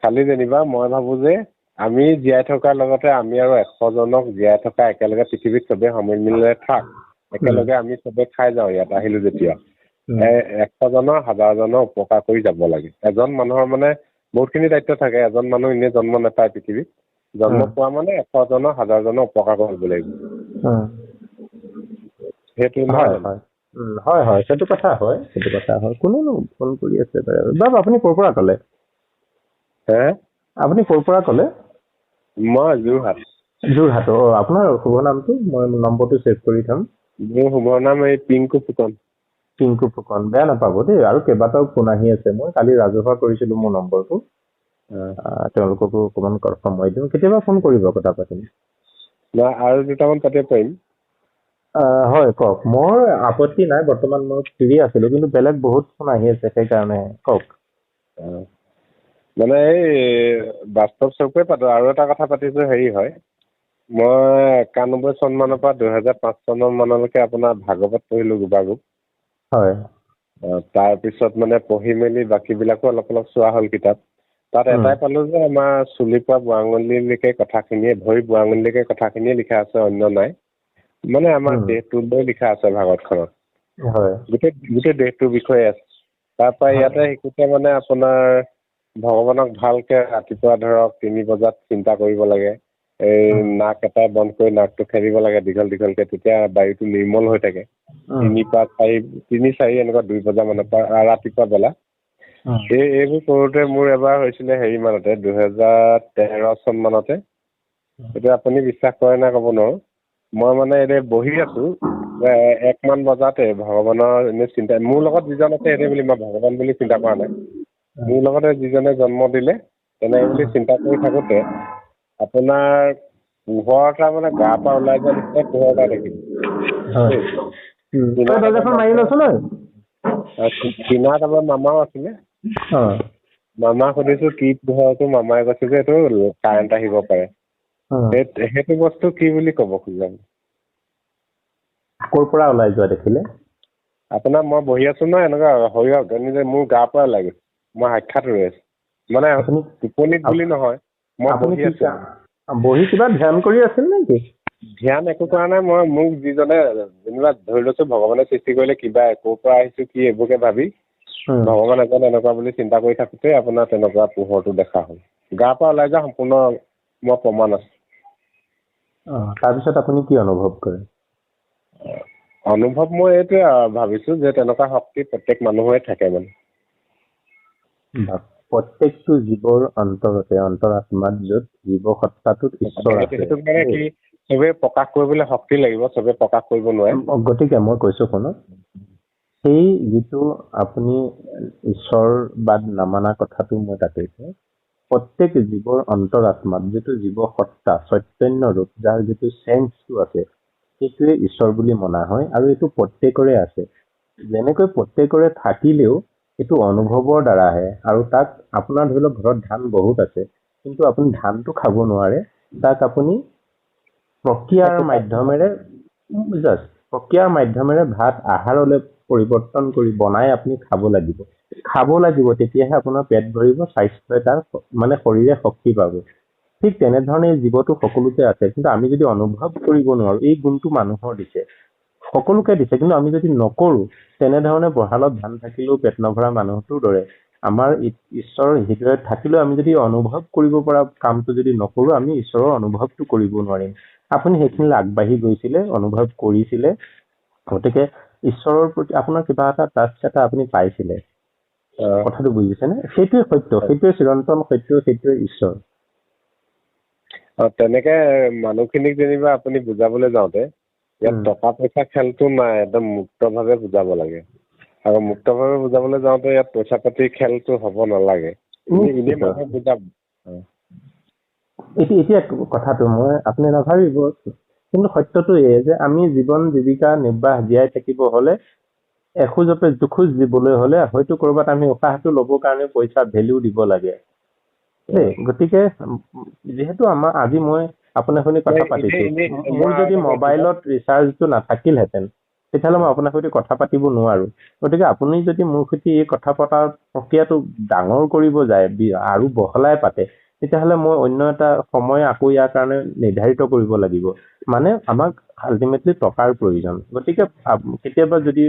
খালি যেনিবা মই ভাবো যে আমি জীয়াই থকাৰ লগতে আমি আৰু 100জনক জীয়াই থকা একেলগে পৃথিৱীত চবে সমিলমিলে থাক, একেলগে আমি চবে খাই যাওঁ ইয়াত আহিলো যেতিয়া, 100জনৰ 1000জনৰ উপকাৰ কৰি যাব লাগে। এজন মানুহৰ মানে বহুতখিনি দায়িত্ব থাকে, এজন মানুহ এনেই জন্ম নাপায় পৃথিৱীত, জন্ম পোৱা মানে 100জনৰ 1000জনৰ উপকাৰ কৰিব লাগিব। সেইটো নহয় জানো? হয় হয়, সেইটো কথা হয়, সেইটো কথা হয়। কোনেনো ফোন কৰি আছে বাৰু? আপুনি ক'ৰ পৰা ক'লে? আপুনি ক'ৰ পৰা ক'লে? মই যোৰহাট। যোৰহাট। আপোনাৰ শুভ নামটো? মই নম্বৰটো ছেভ কৰি থম। মোৰ শুভ নাম এই পিংকু ফুকন। পিংকু ফুকন, বেয়া নাপাব দেই, আৰু কেইবাটাও ফোন আহি আছে। মই কালি ৰাজহুৱা কৰিছিলো মোৰ নম্বৰটো, তেওঁলোককো অকণমান সময় দিওঁ, কেতিয়াবা ফোন কৰিব, কথা পাতিম। আৰু দুটামান পাতিব পাৰিম? হয় কওক। মোৰ আপত্তি নাই, বৰ্তমান মই ফ্ৰী আছিলো, কিন্তু বেলেগ বহুত ফোন আহি আছে, সেইকাৰণে কওক। মানে এই বাস্তৱ চকুৱে পাতো। আৰু এটা কথা পাতিছো, হেৰি হয়, মই 91 চন মানৰ পৰা 2005 চনৰ মানলৈকে আপোনাৰ ভাগৱত পঢ়িলো গোবাগোব। হয়। তাৰপিছত মানে পঢ়ি মেলি বাকীবিলাকো অলপ অলপ চোৱা হ'ল কিতাপ। তাত এটাই পালো যে আমাৰ চুলিৰ পৰা বুঢ়াঙুলিলৈকে কথাখিনিয়ে, ভৰি বুঢ়াঙুলিলৈকে কথাখিনিয়ে লিখা আছে, অন্য নাই। মানে আমাৰ দেহটো লৈ লিখা আছে ভাগৱতখনত। গোটেই দেহটোৰ বিষয়ে আছে। তাৰ পৰা ইয়াতে শিকোতে মানে আপোনাৰ ভগৱানক ভালকে ৰাতিপুৱা ধৰক 3 বজাত চিন্তা কৰিব লাগে। এই নাক এটা বন্ধ কৰি নাকটো ফেৰিব লাগে দীঘল দীঘলকে, তেতিয়া বায়ুটো নিৰ্মল হৈ থাকে। 3 পৰা 4 এনেকুৱা 2 বজা মানৰ পৰা ৰাতিপুৱা বেলা। এইবোৰ কৰোতে মোৰ এবাৰ হৈছিলে হেৰি মানতে, 2013 চন মানতে। এতিয়া আপুনি বিশ্বাস কৰে নাই ক'ব নোৱাৰো। মই মানে এতিয়া বহি আছো, 1 মান বজাতে ভগৱানৰ এনে চিন্তা, মোৰ লগত যিজন আছে এনে বুলি মই ভগৱান বুলি চিন্তা কৰা নাই, মোৰ লগতে যিজনে জন্ম দিলে তেনেকে বুলি চিন্তা কৰি থাকোতে আপোনাৰ পোহৰ এটা মানে গাৰ পৰা ওলাই যোৱা নিচিনা পোহৰ এটা দেখিলো। কিনাৰত আমাৰ মামাও আছিলে। মামা সুধিছো কি পোহৰটো, মামাই কৈছে যে এইটো কাৰেণ্ট আহিব পাৰে। সেইটো বস্তু কি বুলি ক'ব খোজে? ক'ৰ পৰা ওলাই যোৱা দেখিলে? আপোনাৰ মই বহি আছো ন, এনেকুৱা শৰীৰৰ মোৰ গাৰ পৰা ওলাই গৈছে। মই সাক্ষাৎ ৰৈ আছো, মানে টোপনিত বুলি নহয়, মই বহি আছো। বহি কিবা ধ্যান কৰি আছিল নেকি? ধ্যান একো কৰা নাই। মোক যিজনে যেনিবা ধৰি লৈছো ভগৱানে সৃষ্টি কৰিলে, কিবা ক'ৰ পৰা আহিছো কি এইবোৰকে ভাবি ভগৱান এজন এনেকুৱা বুলি চিন্তা কৰি থাকোতে আপোনাৰ তেনেকুৱা পোহৰটো দেখা হ'ল। গাৰ পৰা ওলাই যোৱা সম্পূৰ্ণ মই প্ৰমাণ আছে। তাৰপিছত আপুনি কি অনুভৱ কৰে? অনুভৱ মই এইটোৱে ভাবিছো যে তেনেকুৱা শক্তি প্ৰত্যেক মানুহৰে থাকে। মানে প্ৰত্যেকটো জীৱৰ অন্তৰতে, অন্তৰাত্মাত য'ত জীৱ সত্তাটোত ঈশ্বৰ আছে, সেইটোক মানে কি চবে প্ৰকাশ কৰিবলৈ শক্তি লাগিব, চবে প্ৰকাশ কৰিব নোৱাৰে। গতিকে মই কৈছো শুনক, সেই যিটো আপুনি ঈশ্বৰবাদ নামানা কথাটো মই তাতে কৈছো, প্ৰত্যেক জীৱৰ অন্তৰাত্মাত যিটো জীৱ সত্তা, চৈতন্য ৰূপ, যাৰ যিটো চেঞ্চটো আছে, সেইটোৱে ঈশ্বৰ বুলি মনা হয়। আৰু এইটো প্ৰত্যেকৰে আছে। যেনেকৈ প্ৰত্যেকৰে থাকিলেও এইটো অনুভৱৰ দ্বাৰা আহে। আৰু তাক আপোনাৰ ধৰি লওক ঘৰত ধান বহুত আছে, কিন্তু আপুনি ধানটো খাব নোৱাৰে, তাক আপুনি প্ৰক্ৰিয়াৰ মাধ্যমেৰে ভাত আহাৰলৈ পৰিৱৰ্তন কৰি বনাই আপুনি খাব লাগিব। তেতিয়াহে আপোনাৰ পেট ভৰিব, স্বাস্থ্যই তাৰ মানে শৰীৰে শক্তি পাব। ঠিক তেনেধৰণে জীৱটো সকলোতে আছে, কিন্তু আমি যদি অনুভৱ কৰিব নোৱাৰো, এই গুণটো মানুহৰ দিছে, সকলোকে দিছে, কিন্তু আমি যদি নকৰো, তেনেধৰণে বহালত ধান থাকিলেও পেট নভৰা মানুহটোৰ দৰে আমাৰ ঈশ্বৰৰ হৃদয়ত থাকিলেও আমি যদি অনুভৱ কৰিব পৰা কামটো যদি নকৰো, আমি ঈশ্বৰৰ অনুভৱটো কৰিব নোৱাৰিম। আপুনি সেইখিনিলৈ আগবাঢ়ি গৈছিলে, অনুভৱ কৰিছিলে, গতিকে ঈশ্বৰৰ প্ৰতি আপোনাৰ কিবা এটা টাচ এটা আপুনি পাইছিলে। কথাটো বুজিছেনে? সেইটোৱে সত্য, সেইটোৱে চিৰন্তন সত্য, সেইটোৱে ঈশ্বৰ। তেনেকে মানুহখিনিক যেনিবা আপুনি বুজাবলৈ যাওঁতে ইয়াত টকা পইচা খেলটো নাই, একদম মুক্তভাৱে বুজাব লাগে। আৰু মুক্তভাৱে বুজাবলৈ যাওঁতে ইয়াত পইচা পাতি খেলটো হ'ব নালাগে। এনেই মানুহে বুজাব। এতিয়া কথাটো মই আপুনি নাভাবিব, কিন্তু সত্যটো এয়ে যে আমি জীৱন জীৱিকা নিৰ্বাহ জীয়াই থাকিব হলে এখোজপে দুখোজ দিবলৈ হলে হয়তো কৰবাত আমি উশাহটো ল'বৰ কাৰণে পইচা ভেলিউ দিব লাগে দেই। গতিকে যিহেতু আমাৰ আজি মই আপোনাৰ সৈতে কথা পাতিছো, মোৰ যদি মোবাইলত ৰিচাৰ্জটো নাথাকিলহেঁতেন তেতিয়াহ'লে মই আপোনাৰ সৈতে কথা পাতিব নোৱাৰো। গতিকে আপুনি যদি মোৰ সৈতে এই কথা পতাৰ প্ৰক্ৰিয়াটো ডাঙৰ কৰিব যায় আৰু বহলাই পাতে, তেতিয়াহ'লে মই অন্য এটা সময় আকৌ ইয়াৰ কাৰণে নিৰ্ধাৰিত কৰিব লাগিব। মানে আমাক আল্টিমেটলি টকাৰ প্ৰয়োজন। গতিকে কেতিয়াবা যদি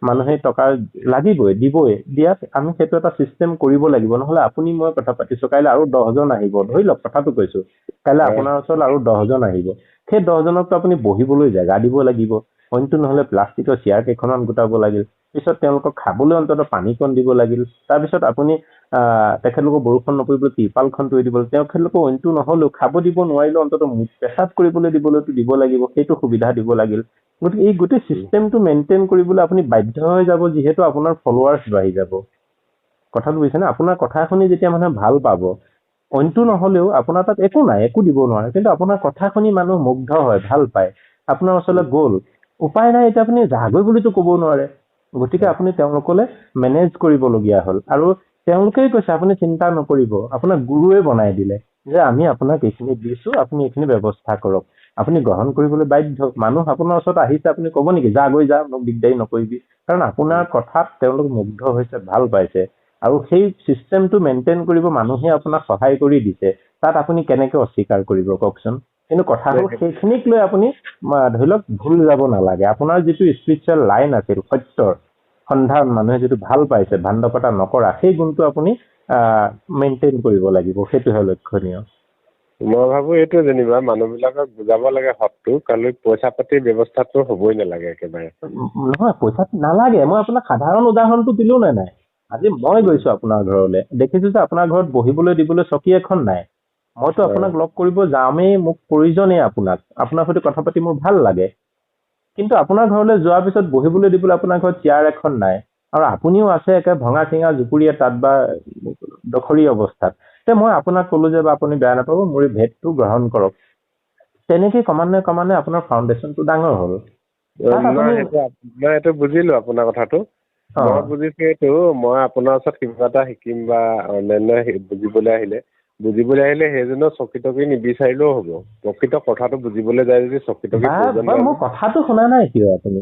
মানুহে টকা লাগিবই দিবই, দিয়াত আমি সেইটো এটা চিষ্টেম কৰিব লাগিব। নহলে আপুনি মই কথা পাতিছো, কাইলৈ আৰু 10জন আহিব, ধৰি লওক কথাটো কৈছো, কাইলৈ আপোনাৰ ওচৰত আৰু 10জন আহিব। সেই 10জনকতো আপুনি বহিবলৈ জেগা দিব লাগিব, অইনটো নহলে প্লাষ্টিকৰ চেয়াৰ কেইখনমান গোটাব লাগিল, পিছত তেওঁলোকক খাবলৈ অন্তত পানীকণ দিব লাগিল, তাৰপিছত আপুনি তেখেতলোকক বৰষুণ নপৰিবলৈ টিৰপালখন তৰি দিব, তেখেতলোকক অইনটো নহলেও খাব দিব নোৱাৰিলেও অন্তত পেচাব কৰিবলৈ দিবলৈতো দিব লাগিব, সেইটো সুবিধা দিব লাগিল। গতিকে এই গোটেই চিষ্টেমটো মেইনটেইন কৰিবলৈ আপুনি বাধ্য হৈ যাব, যিহেতু আপোনাৰ ফলোৱাৰ্ছ বাঢ়ি যাব। কথাটো বুজিছেনে? আপোনাৰ কথা শুনি যেতিয়া মানুহে ভাল পাব, অইনটো নহলেও আপোনাৰ তাত একো নাই, একো দিব নোৱাৰে, কিন্তু আপোনাৰ কথা শুনি মানুহ মুগ্ধ হয়, ভাল পায়, আপোনাৰ ওচৰলৈ গ'ল, উপায় নাই, এতিয়া আপুনি যাগৈ বুলিতো ক'ব নোৱাৰে। গতিকে আপুনি তেওঁলোকলৈ মেনেজ কৰিবলগীয়া হ'ল। আৰু তেওঁলোকেই কৈছে আপুনি চিন্তা নকৰিব, আপোনাক গুৰুৱে বনাই দিলে যে আমি আপোনাক এইখিনি দিছো, আপুনি এইখিনি ব্যৱস্থা কৰক, আপুনি গ্ৰহণ কৰিবলৈ বাধ্য। মানুহ আপোনাৰ ওচৰত আহিছে, আপুনি ক'ব নেকি যা গৈ যা, মোক দিগদাৰী নকৰিবি? কাৰণ আপোনাৰ কথাত তেওঁলোক মুগ্ধ হৈছে, ভাল পাইছে, আৰু সেই চিষ্টেমটো মেইনটেইন কৰিব মানুহে আপোনাক সহায় কৰি দিছে। তাত আপুনি কেনেকে অস্বীকাৰ কৰিব কওকচোন? কিন্তু কথা হ'ল সেইখিনিক লৈ আপুনি ধৰি লওক ভুল যাব নালাগে। আপোনাৰ যিটো স্পিৰিচুৱেল লাইন আছিল, সত্যৰ সন্ধান, মানুহে যিটো ভাল পাইছে, ভাণ্ডকতা নকৰা, সেই গুণটো আপুনি মেইনটেইন কৰিব লাগিব, সেইটোহে লক্ষণীয়। মই ভাবো এইটো যেনিবা মানুহবিলাকক বুজাব লাগে সৎটো, কাৰণ পইচা পাতিৰ ব্যৱস্থাটো হ'বই নালাগে একেবাৰে। নহয়, পইচা নালাগে। মই আপোনাক সাধাৰণ উদাহৰণটো দিলো নে নাই? আজি মই গৈছো আপোনাৰ ঘৰলৈ, দেখিছো যে আপোনাৰ ঘৰত বহিবলৈ দিবলৈ চকী এখন নাই। মইতো আপোনাক লগ কৰিব যামেই, মোক প্ৰয়োজনেই আপোনাৰ সৈতে কথা পাতি মোৰ ভাল লাগে। কিন্তু আপোনাৰ ঘৰলৈ যোৱাৰ পিছত বহিবলৈ দিবলৈ আপোনাৰ ঘৰত চেয়াৰ এখন নাই, আৰু আপুনিও আছে একে ভঙা চিঙা জুপুৰি এটাত বা দখৰী অৱস্থাত। মই আপোনাক কলো যে আপুনি বেয়া নাপাব, মোৰ এই ভেটটো গ্ৰহণ কৰক। তেনেকে ক্ৰমান্বয়ে আপোনাৰ ফাউণ্ডেশ্যনটো ডাঙৰ হ'ল। মই এইটো বুজিলো আপোনাৰ কথাটো। মই বুজিছো এইটো, মই আপোনাৰ ওচৰত কিবা এটা শিকিম বা অন্যান্য বুজিবলৈ আহিলে সেইজনৰ চকী টকী নিবিচাৰিলেও হ'ব। প্ৰকৃত কথাটো বুজিবলৈ যায় যদি চকী টকী মোৰ কথাটো শুনা নাই কিয় আপুনি?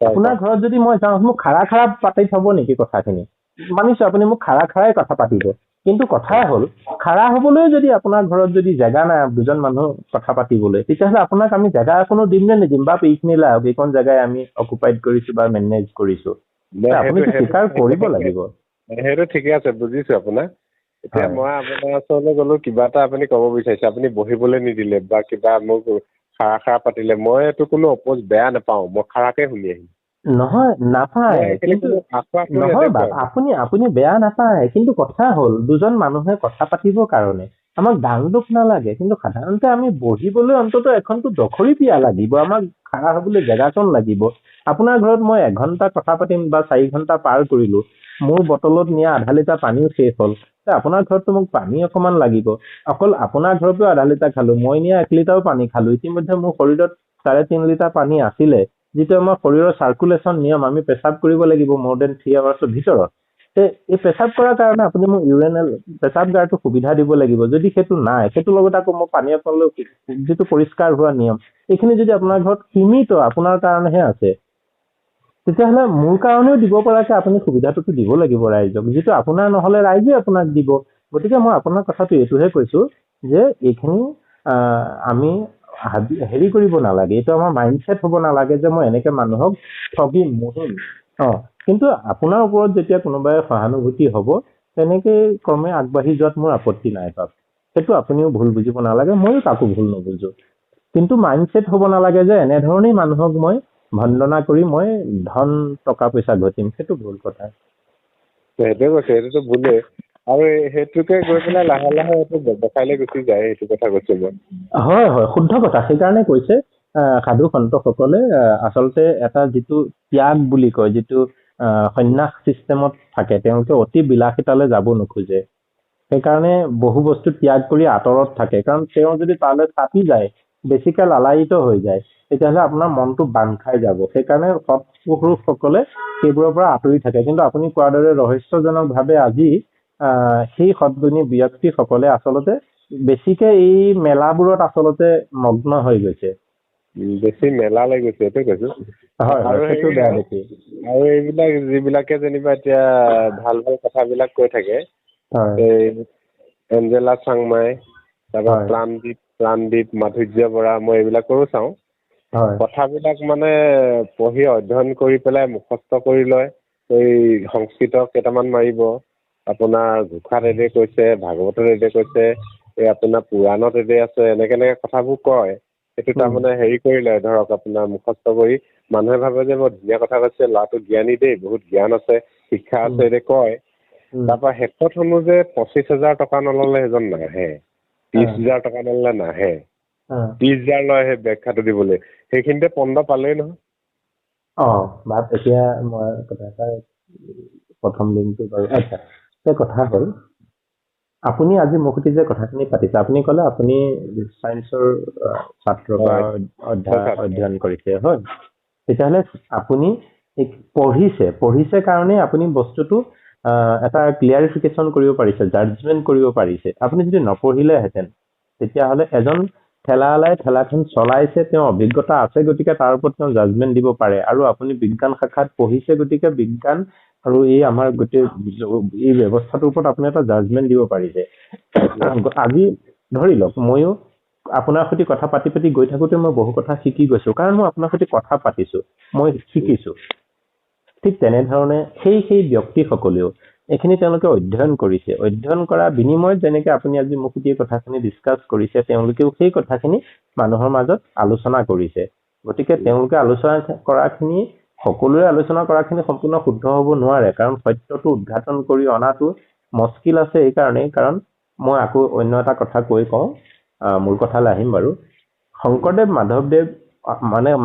আপোনাৰ ঘৰত যদি মই যাওঁ, মোক খাৰা পাতি থব নেকি কথাখিনি? মানিছো আপুনি মোক খাৰাই কথা পাতিব, কিন্তু কথা হ'ল খাৰা হবলৈ যদি আপোনাৰ ঘৰত যদি জেগা নাই দুজন মানুহ কথা পাতিবলৈ, তেতিয়াহ'লে আপোনাক আমি জেগা এখনো দিম নে নিদিম? বা এইখিনিলৈ আহক, এইখন জেগাই আমি অকুপাইড কৰিছো বা মেনেজ কৰিছো, আপুনিতো স্বীকাৰ কৰিব লাগিব। সেইটো ঠিকে আছে, বুজিছো আপোনাক। এতিয়া মই আপোনাৰ ওচৰলৈ গলো, কিবা এটা আপুনি ক'ব বিচাৰিছে, আপুনি বহিবলৈ নিদিলে বা কিবা মোক খাৰা পাতিলে, মই এইটো কোনো বেয়া নাপাওঁ, মই খাৰাকে শুনি আহিম। নহয়, নাপায়, কিন্তু নহয় আপুনি বেয়া নাপায়, কিন্তু কথা হ'ল দুজন মানুহে কথা পাতিবৰ কাৰণে আমাক দান দুখ নালাগে, কিন্তু সাধাৰণতে আমি বহিবলৈ অন্তত এখনতো দখৰি পিয়া লাগিব, আমাক খাৰা হবলৈ জেগাকণ লাগিব। আপোনাৰ ঘৰত মই 1 ঘন্টা কথা পাতিম বা 4 ঘন্টা পাৰ কৰিলো, মোৰ বটলত নিয়া আধা লিটাৰ পানীও শেষ হ'ল, আপোনাৰ ঘৰততো মোক পানী অকমান লাগিব। অকল আপোনাৰ ঘৰতো আধা লিটাৰ খালো, মই নিয়া 1 লিটাৰো পানী খালো, ইতিমধ্যে মোৰ শৰীৰত 3.5 লিটাৰ পানী আছিলে, যিটো আমাৰ শৰীৰৰ চাৰ্কুলেশ্যন নিয়ম। আমি পেচাব কৰিব লাগিব more than 3 hours ভিতৰত। এই পেচাব কৰাৰ কাৰণে আপুনি মোক ইউৰেনেল পেচাবগাৰটো সুবিধা দিব লাগিব। যদি সেইটো নাই, সেইটোৰ লগত আকৌ মই পানী অকণলৈ যিটো পৰিষ্কাৰ হোৱা নিয়ম, এইখিনি যদি আপোনাৰ ঘৰত সীমিত আপোনাৰ কাৰণেহে আছে, তেতিয়াহ'লে মোৰ কাৰণেও দিব পৰাকে আপুনি সুবিধাটোতো দিব লাগিব ৰাইজক, যিটো আপোনাৰ নহলে ৰাইজে আপোনাক দিব। গতিকে মই আপোনাৰ কথাটো এইটোহে কৈছো যে এইখিনি আমি হেৰি কৰিব নালাগে, এইটো আমাৰ মাইণ্ডছেট হ'ব নালাগে যে মই এনেকে মানুহক ঠগিম মুহিম। কিন্তু আপোনাৰ ওপৰত যেতিয়া কোনোবাই সহানুভূতি হ'ব, তেনেকে ক্ৰমে আগবাঢ়ি যোৱাত মোৰ আপত্তি নাই পাব। সেইটো আপুনিও ভুল বুজিব নালাগে, ময়ো কাকো ভুল নুবুজো। কিন্তু মাইণ্ডছেট হ'ব নালাগে যে এনেধৰণেই মানুহক মই ভণ্ডনা কৰি মই ধন টকা পইচা ঘটিম, সেইটো ভুল কথা। সেইটোৱে কৈছে, সেইটোতো ভুলেই, আৰু সেইটোকে গৈ পেলাই লাহে লাহে এইটো ব্যৱসায়লৈ গুচি যায়, সেইটো কথা কৈছো মই। হয়, শুদ্ধ কথা। সেইকাৰণে কৈছে সাধু সন্তসকলে আচলতে এটা যিটো ত্যাগ বুলি কয়, যিটো সন্ন্যাস চিষ্টেমত থাকে, তেওঁলোকে অতি বিলাসিতালৈ যাব নোখোজে। সেইকাৰণে বহু বস্তু ত্যাগ কৰি আঁতৰত থাকে, কাৰণ তেওঁ যদি তালৈ চাপি যায়, বেছিকে লালায়িত হৈ যায়, তেতিয়াহ'লে আপোনাৰ মনটো বান্ধ খাই যাব। সেইকাৰণে সৎপুৰুষসকলে সেইবোৰৰ পৰা আঁতৰি থাকে। কিন্তু আপুনি কোৱাৰ দৰে ৰহস্যজনকভাৱে আজি সেই সদ্গুণী ব্যক্তিসকলে আচলতে বেছিকে এই মেলাবোৰত আচলতে মগ্ন হৈ গৈছে। বেছি মেলা লাগি গৈছে, এইটোৱে কৈছো। হয় আৰু সেইটো বেয়া দেখি। আৰু এইবিলাক যিবিলাকে যেনিবা এতিয়া ভাল ভাল কথাবিলাক কৈ থাকে, এই এঞ্জেলা চাংমাই, তাৰপৰা প্ৰাণদীপ মাধুৰ্য বৰা, মই এইবিলাকৰো চাওঁ। কথাবিলাক মানে পঢ়ি অধ্যয়ন কৰি পেলাই মুখস্থ কৰি লয়। এই সংস্কৃত কেইটামান মাৰিব, আপোনাৰ ঘোষাত এদে কৈছে, ভাগৱতত এদে কৈছে, এই আপোনাৰ পুৰাণত এদে আছে, এনেকে কথাবোৰ কয়। সেইটো তাৰমানে হেৰি কৰি লয়, ধৰক আপোনাৰ মুখস্থ কৰি মানুহে ভাবে যে বৰ ধুনীয়া কথা কৈছে, ল'ৰাটো জ্ঞানী দেই, বহুত জ্ঞান আছে, শিক্ষা আছে, এদে কয়। তাৰপৰা শেষত শুনো যে 25,000 টকা নললে সেইজন নাহে, 30,000 টকা নললে নাহে, 30,000 লয় সেই ব্যাখ্যাটো দিবলৈ। সেইখিনিতে পন্দ পালেই নহয়। এতিয়া মই কথা এটা প্ৰথম দিনটো বাৰু আচ্ছা, এই কথা হ'ল আপুনি আজি মোৰ সৈতে যে কথাখিনি পাতিছে, আপুনি ক'লে আপুনি চায়েন্সৰ ছাত্ৰ বা অধ্যয়ন কৰিছে, হয়? তেতিয়াহ'লে আপুনি পঢ়িছে কাৰণে আপুনি বস্তুটো এটা ক্লিয়াৰিফিকেশ্যন কৰিব পাৰিছে, জাজমেণ্ট কৰিব পাৰিছে। আপুনি যদি নপঢ়িলেহেঁতেন, তেতিয়াহ'লে এজন ঠেলাৱালাই ঠেলাখন চলাইছে, তেওঁ অভিজ্ঞতা আছে, গতিকে তাৰ ওপৰত তেওঁ জাজমেণ্ট দিব পাৰে। আৰু আপুনি বিজ্ঞান শাখাত পঢ়িছে, গতিকে বিজ্ঞান আৰু এই আমাৰ গোটেই এই ব্যৱস্থাটোৰ ওপৰত আপুনি এটা জাজমেণ্ট দিব পাৰিছে। আজি ধৰি লওক, ময়ো আপোনাৰ সৈতে কথা পাতি পাতি গৈ থাকোঁতে মই বহু কথা শিকি গৈছো, কাৰণ মই আপোনাৰ সৈতে কথা পাতিছো, মই শিকিছো। ঠিক তেনেধৰণে সেই ব্যক্তিসকলেও এইখিনি তেওঁলোকে অধ্যয়ন কৰিছে। অধ্যয়ন কৰা বিনিময়ত যেনেকে আপুনি আজি মোক এই কথাখিনি ডিছকাছ কৰিছে, তেওঁলোকেও সেই কথাখিনি মানুহৰ মাজত আলোচনা কৰিছে। গতিকে তেওঁলোকে আলোচনা কৰাখিনি, সকলোৱে আলোচনা কৰাখিনি সম্পূৰ্ণ শুদ্ধ হ'ব নোৱাৰে, কাৰণ সত্যটো উদ্ঘাটন কৰি অনাটো মস্কিল আছে। এইকাৰণেই, কাৰণ মই আকৌ অন্য এটা কথা কৈ কওঁ, মূল কথালৈ আহিম বাৰু।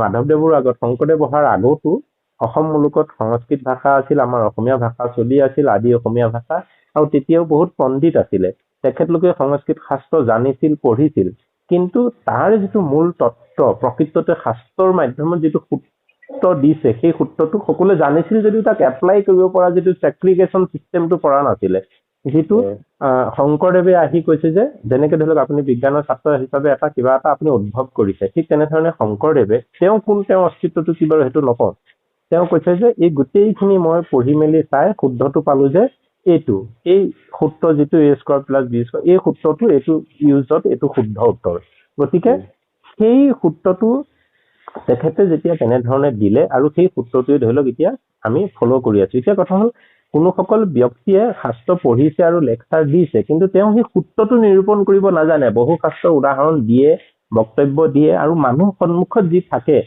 মাধৱদেৱৰ আগত, শংকৰদেৱ অহাৰ আগতো অসম মুলুকত সংস্কৃত ভাষা আছিল, আমাৰ অসমীয়া ভাষা চলি আছিল, আদি অসমীয়া ভাষা। আৰু তেতিয়াও বহুত পণ্ডিত আছিলে, তেখেতলোকে সংস্কৃত শাস্ত্ৰ জানিছিল, পঢ়িছিল। কিন্তু তাৰ যিটো মূল তত্ত্ব, প্ৰকৃততে শাস্ত্ৰৰ মাধ্যমত যিটো সূত্ৰ দিছে, সেই সূত্ৰটো সকলোৱে জানিছিল যদিও তাক এপ্লাই কৰিব পৰা যিটো ছেগ্ৰিগেশ্যন চিষ্টেমটো পৰা নাছিলে, যিটো শংকৰদেৱে আহি কৈছে যে, যেনেকে ধৰি লওক আপুনি বিজ্ঞানৰ ছাত্ৰ হিচাপে কিবা এটা আপুনি উদ্ভৱ কৰিছে, ঠিক তেনেধৰণে শংকৰদেৱে তেওঁৰ অস্তিত্বটো কি বাৰু সেইটো নকওঁ, তেওঁ কৈছে যে এই গোটেইখিনি মই পঢ়ি মেলি চাই শুদ্ধটো পালো যে এই সূত্ৰ যিটো a² + b², এই সূত্ৰটো এইটো ইউজত এইটো শুদ্ধ উত্তৰ। গতিকে সেই সূত্ৰটো তেখেতে যেতিয়া তেনেধৰণে দিলে, আৰু সেই সূত্ৰটোৱে ধৰি লওক এতিয়া আমি ফ'ল' কৰি আছো। এতিয়া কথা হ'ল, কোনোসকল ব্যক্তিয়ে শাস্ত্ৰ পঢ়িছে আৰু লেকচাৰ দিছে, কিন্তু তেওঁ সেই সূত্ৰটো নিৰূপণ কৰিব নাজানে। বহু শাস্ত্ৰৰ উদাহৰণ দিয়ে, বক্তব্য দিয়ে, আৰু মানুহ সন্মুখত যি থাকে,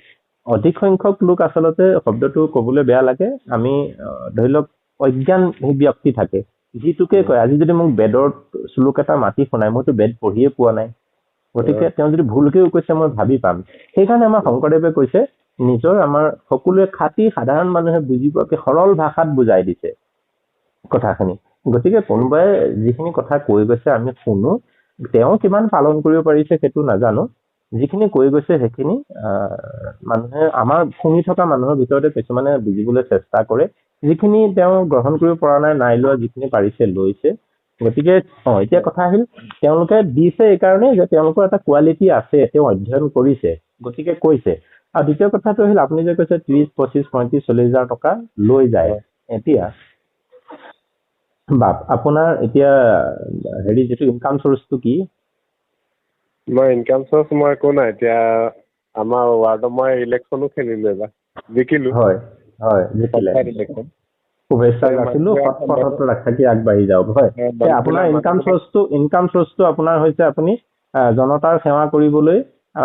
অধিক সংখ্যক লোক আচলতে, শব্দটো ক'বলৈ বেয়া লাগে, আমি ধৰি লওক অজ্ঞান ব্যক্তি থাকে, যিটোকে কয় আজি যদি মোক বেদৰ শ্লোক এটা মাতি শুনাই, মইতো বেদ পঢ়িয়ে পোৱা নাই, গতিকে তেওঁ যদি ভুলকেও কৈছে মই ভাবি পাম। সেইকাৰণে আমাৰ শংকৰদেৱে কৈছে, আমাৰ সকলোৱে খাতি সাধাৰণ মানুহে বুজি পোৱাকে সৰল ভাষাত বুজাই দিছে কথাখিনি। গতিকে কোনোবাই যিখিনি কথা কৈ গৈছে আমি শুনো, তেওঁ কিমান পালন কৰিব পাৰিছে সেইটো নাজানো, যিখিনি কৈ গৈছে সেইখিনি মানুহে, আমাৰ শুনি থকা মানুহৰ ভিতৰতে কিছুমানে বুজিবলৈ চেষ্টা কৰে, যিখিনি তেওঁ গ্ৰহণ কৰিব পৰা নাই লোৱা, যিখিনি পাৰিছে লৈছে। গতিকে এতিয়া কথা আহিল, তেওঁলোকে দিছে এইকাৰণে যে তেওঁলোকৰ এটা কোৱালিটি আছে, তেওঁ অধ্যয়ন কৰিছে, গতিকে কৈছে। আৰু দ্বিতীয় কথাটো আহিল, আপুনি যে কৈছে 30, 25, 35, 40,000 টকা লৈ যায়। এতিয়া আপোনাৰ এতিয়া যিটো ইনকাম চৰ্চটো কি? ইনকাম চৰ্চ মই একো নাই। এতিয়া আমাৰ ৱাৰ্ডৰ মই ইলেকশ্যনো খেলিলো, এবাৰ জিকিলো। হয়, জিকিলে। শুভেচ্ছা যাচিলো, সৎ থাকি আগবাঢ়ি যাওক। হয়, আপোনাৰ ইনকাম চৰ্চটো আপোনাৰ হৈছে, আপুনি জনতাৰ সেৱা কৰিবলৈ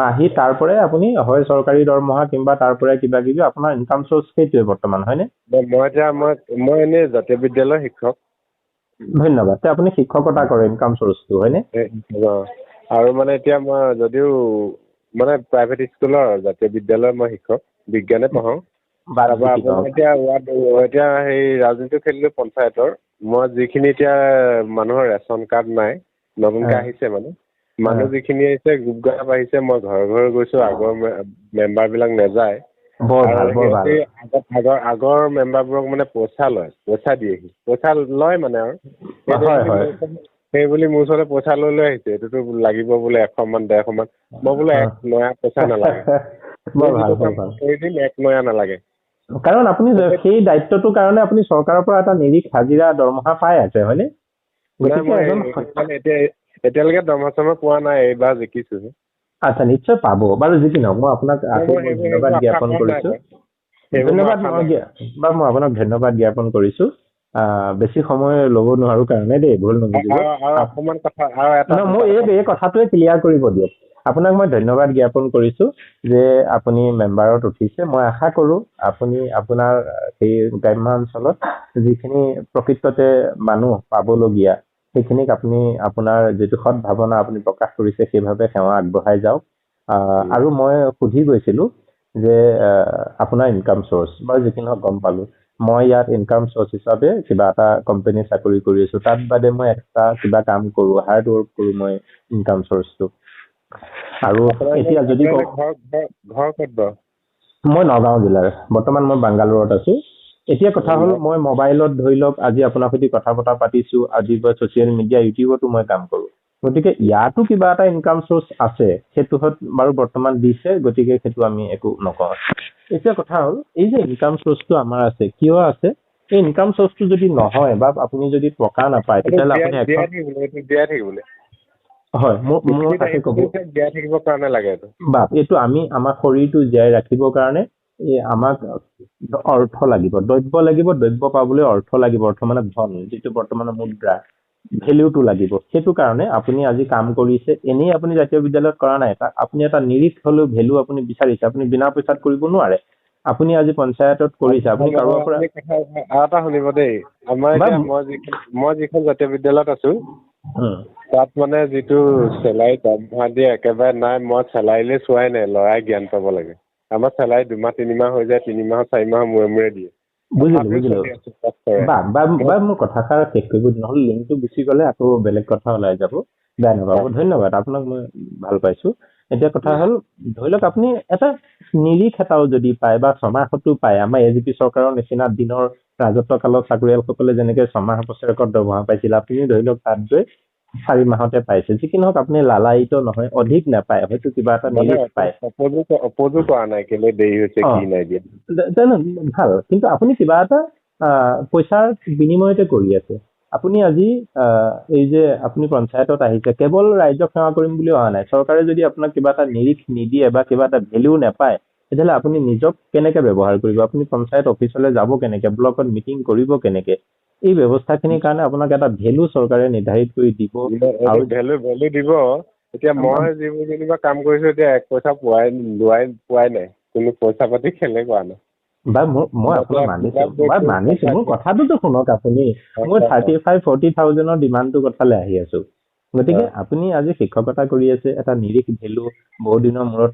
আহি তাৰ পৰাই আপুনি হয় চৰকাৰী দৰমহা কিংবা তাৰ পৰাই কিবা কিবি, আপোনাৰ ইনকাম চৰ্চ সেইটোৱে বৰ্তমান, হয়নে? মই এনেই জাতীয় বিদ্যালয়ৰ শিক্ষক। ধন্যবাদ। আপুনি শিক্ষকতা কৰে, ইনকাম চৰ্চটো, হয়নে? আৰু এতিয়া মই যদিও প্ৰাইভেট স্কুলৰ জাতীয় বিদ্যালয়ৰ মই শিক্ষক, বিজ্ঞানে পঢ়াওঁ। বাদ তাৰপৰা যি কি আপোনাৰ নহওক। এতিয়া সেই ৰাজনীতি খেলিলো পঞ্চায়তৰ। মই যিখিনি এতিয়া মানুহৰ ৰেচন কাৰ্ড নাই, নতুনকে আহিছে মানে মানুহ যিখিনি আহিছে গ্ৰুপ গ্ৰাফ আহিছে, মই ঘৰে ঘৰে গৈছো, আগৰ মেম্বাৰ বিলাক নেযায় বৰ ভাল আৰু বৰ ভাল। সিহঁতে আগৰ মেম্বাৰবোৰক মানে পইচা দিয়েহি, পইচা লয় মানে আৰু হয় হয় সেই বুলি মোৰ ওচৰতে পইচা লৈ আহিছে, এইটোতো লাগিব বোলে 100 মান 150 মান। মই বোলে 1 নয়া পইচা নালাগে, বৰ তুমি ভাল যিটো বৰ কাম ভাল। কৰি দিম 1 নয়া নালাগে। কাৰণ আপুনি সেই দায়িত্বটোৰ কাৰণে আপুনি চৰকাৰৰ পৰা এটা নিৰিখ হাজিৰা দৰমহা পাই আছে হয়নে? নাই গতিকে মই এজন মানে এতিয়ালৈকে দৰমহা চৰমহা পোৱা নাই, এইবাৰ জিকিছোহে। আচ্ছা নিশ্চয় পাব বাৰু, যি কি নহওক মই আপোনাক আকৌ মই ধন্যবাদ সেইবোৰ আশা জ্ঞাপন কৰা নাই কৰিছো। বাৰু। সেইবোৰ মই ধন্যবাদ আশা মই নাই। মই আপোনাক ধন্যবাদ জ্ঞাপন কৰিছো। বেছি সময় ল'ব নোৱাৰো কাৰণে দেই, ভুল নুবুজিব। আৰু অকমান কথা আৰু এটা মোৰ এই কথাটোৱে ক্লিয়াৰ কৰিব দিয়ক। আপোনাক মই ধন্যবাদ জ্ঞাপন কৰিছো যে আপুনি মেম্বাৰত উঠিছে। মই আশা কৰো আপুনি আপোনাৰ সেই গ্ৰাম্য অঞ্চলত যিখিনি প্ৰকৃততে মানুহ পাবলগীয়া সেইখিনিক আপুনি আপোনাৰ যিটো সৎ ভাৱনা আপুনি প্ৰকাশ কৰিছে সেইভাৱে সেৱা আগবঢ়াই যাওক। আৰু মই সুধি গৈছিলো যে আপোনাৰ ইনকাম চ'ৰ্চ বাৰু যি কি নহওক গম পালো। মই ইয়াত ইনকাম চ'ৰ্চ হিচাপে কিবা এটা কোম্পানী চাকৰি কৰি আছো, তাত বাদে মই এক্সট্ৰা কিবা কাম কৰো, হাৰ্ড ৱৰ্ক কৰো মই ইনকাম চ'ৰ্চটো। আৰু এতিয়া যদি ঘৰ ক'ত বাৰু? মই নগাঁও জিলাৰ, বৰ্তমান মই বাংগালোৰত আছো। এতিয়া কথা হ'ল মই মোবাইলত ধৰি লওক আজি আপোনাৰ সৈতে কথা বতৰা পাতিছো, আজি মই ছচিয়েল মিডিয়া ইউটিউবতো মই কাম কৰো। গতিকে ইয়াতো কিবা এটা ইনকাম চ'ৰ্চ আছে, সেইটোত বাৰু বৰ্তমান দিছে, গতিকে সেইটো আমি একো নকওঁ। এতিয়া কথা হ'ল এই যে ইনকাম চ'ৰ্চটো আমাৰ আছে, কিয় আছে? এই ইনকাম চ'ৰ্চটো যদি নহয় বা আপুনি যদি টকা নাপায় তেতিয়াহ'লে আপুনি এখন জীয়াই থাকিবলৈ হয় মোৰ তাকে ক'ব জীয়াই থাকিবৰ কাৰণে লাগে এইটো। বা এইটো আমাৰ শৰীৰটো জীয়াই ৰাখিবৰ কাৰণে আমাক অৰ্থ লাগিব, দ্ৰব্য লাগিব, দ্ৰব্য পাবলৈ অৰ্থ লাগিব, অৰ্থ মানে ধন, যিটো বৰ্তমানৰ মুদ্ৰা ভেলিউটো লাগিব। সেইটো কাৰণে আপুনি আজি কাম কৰিছে, এনেই আপুনি জাতীয় বিদ্যালয়ত কৰা নাই, আপুনি এটা নিৰিখ হলেও ভেলু আপুনি বিচাৰিছে, আপুনি বিনা পইচাত কৰিব নোৱাৰে। আপুনি আজি পঞ্চায়তত কৰিছে, আপুনি কাৰোবাৰ পৰা আৰু এটা শুনিব দেই, আমাৰ এতিয়া মই যিখন জাতীয় বিদ্যালয়ত আছো তাত মানে যিটো চেলাৰী দৰমহা দিয়ে একেবাৰে নাই। মই চেলাৰীলৈ চোৱাই নাই, ল'ৰাই জ্ঞান পাব লাগে। আমাৰ চেলাৰী 2 মাহ 3 মাহ হৈ যায়, 3 মাহ 4 মাহৰ মূৰে দিয়ে। বুজিলো বা মোৰ কথাষাৰ শেষ কৰিব নহ'লে লিংকটো গুচি গ'লে আকৌ বেলেগ কথা ওলাই যাব, বেয়া নাপাব। ধন্যবাদ, আপোনাক মই ভাল পাইছো। এতিয়া কথা হ'ল ধৰি লওক আপুনি এটা নিৰিখ এটাও যদি পায় বা ছমাহতো পায়, আমাৰ AGP চৰকাৰৰ নিচিনা দিনৰ ৰাজত্ব কালত চাকৰিয়ালসকলে যেনেকে 6 মাহ বছৰেকত দৰমহা পাইছিল, আপুনি ধৰি লওক তাত গৈ 4 মাহতে পাইছে। যি কি নহওক আপুনি লালায়িত নহয়, অধিক নাপায়, হয়তো কিবা এটা নিৰিখ পায়। অপোজো কৰা নাই কেলে দেৰি হৈছে কি নাই দিয়া। ভাল, কিন্তু আপুনি কিবা এটা পইচাৰ বিনিময়তে কৰি আছে। আপুনি আজি এই যে আপুনি পঞ্চায়তত আহিছে, কেৱল ৰাইজক সেৱা কৰিম বুলি অহা নাই। চৰকাৰে যদি আপোনাক কিবা এটা নিৰিখ নিদিয়ে বা কিবা এটা ভেলু নাপায়, তেতিয়াহ'লে আপুনি নিজক কেনেকে ব্যৱহাৰ কৰিব? আপুনি পঞ্চায়ত অফিচলৈ যাব কেনেকে? ব্লকত মিটিং কৰিব কেনেকে? এই ব্যৱস্থাখিনিৰ কাৰণে আপোনাক এটা ভেলু চৰকাৰে নিৰ্ধাৰিত কৰি দিব। আৰু ভেলু দিব। এতিয়া মই যিবোৰ যেনিবা কাম কৰিছো, এতিয়া 1 পইচা পোৱাই নাই, কোনো পইচা পাতি খেলে কৰা নাই। বা মই আপোনাক মানিছো, মোৰ কথাটোতো শুনক আপুনি। মই 35-40,000 ডিমাণ্ডটোৰ কথালৈ আহি আছো। গতিকে আপুনি আজি শিক্ষকতা কৰি আছে, এটা নিৰিখ ভেলু বহুদিনৰ মূৰত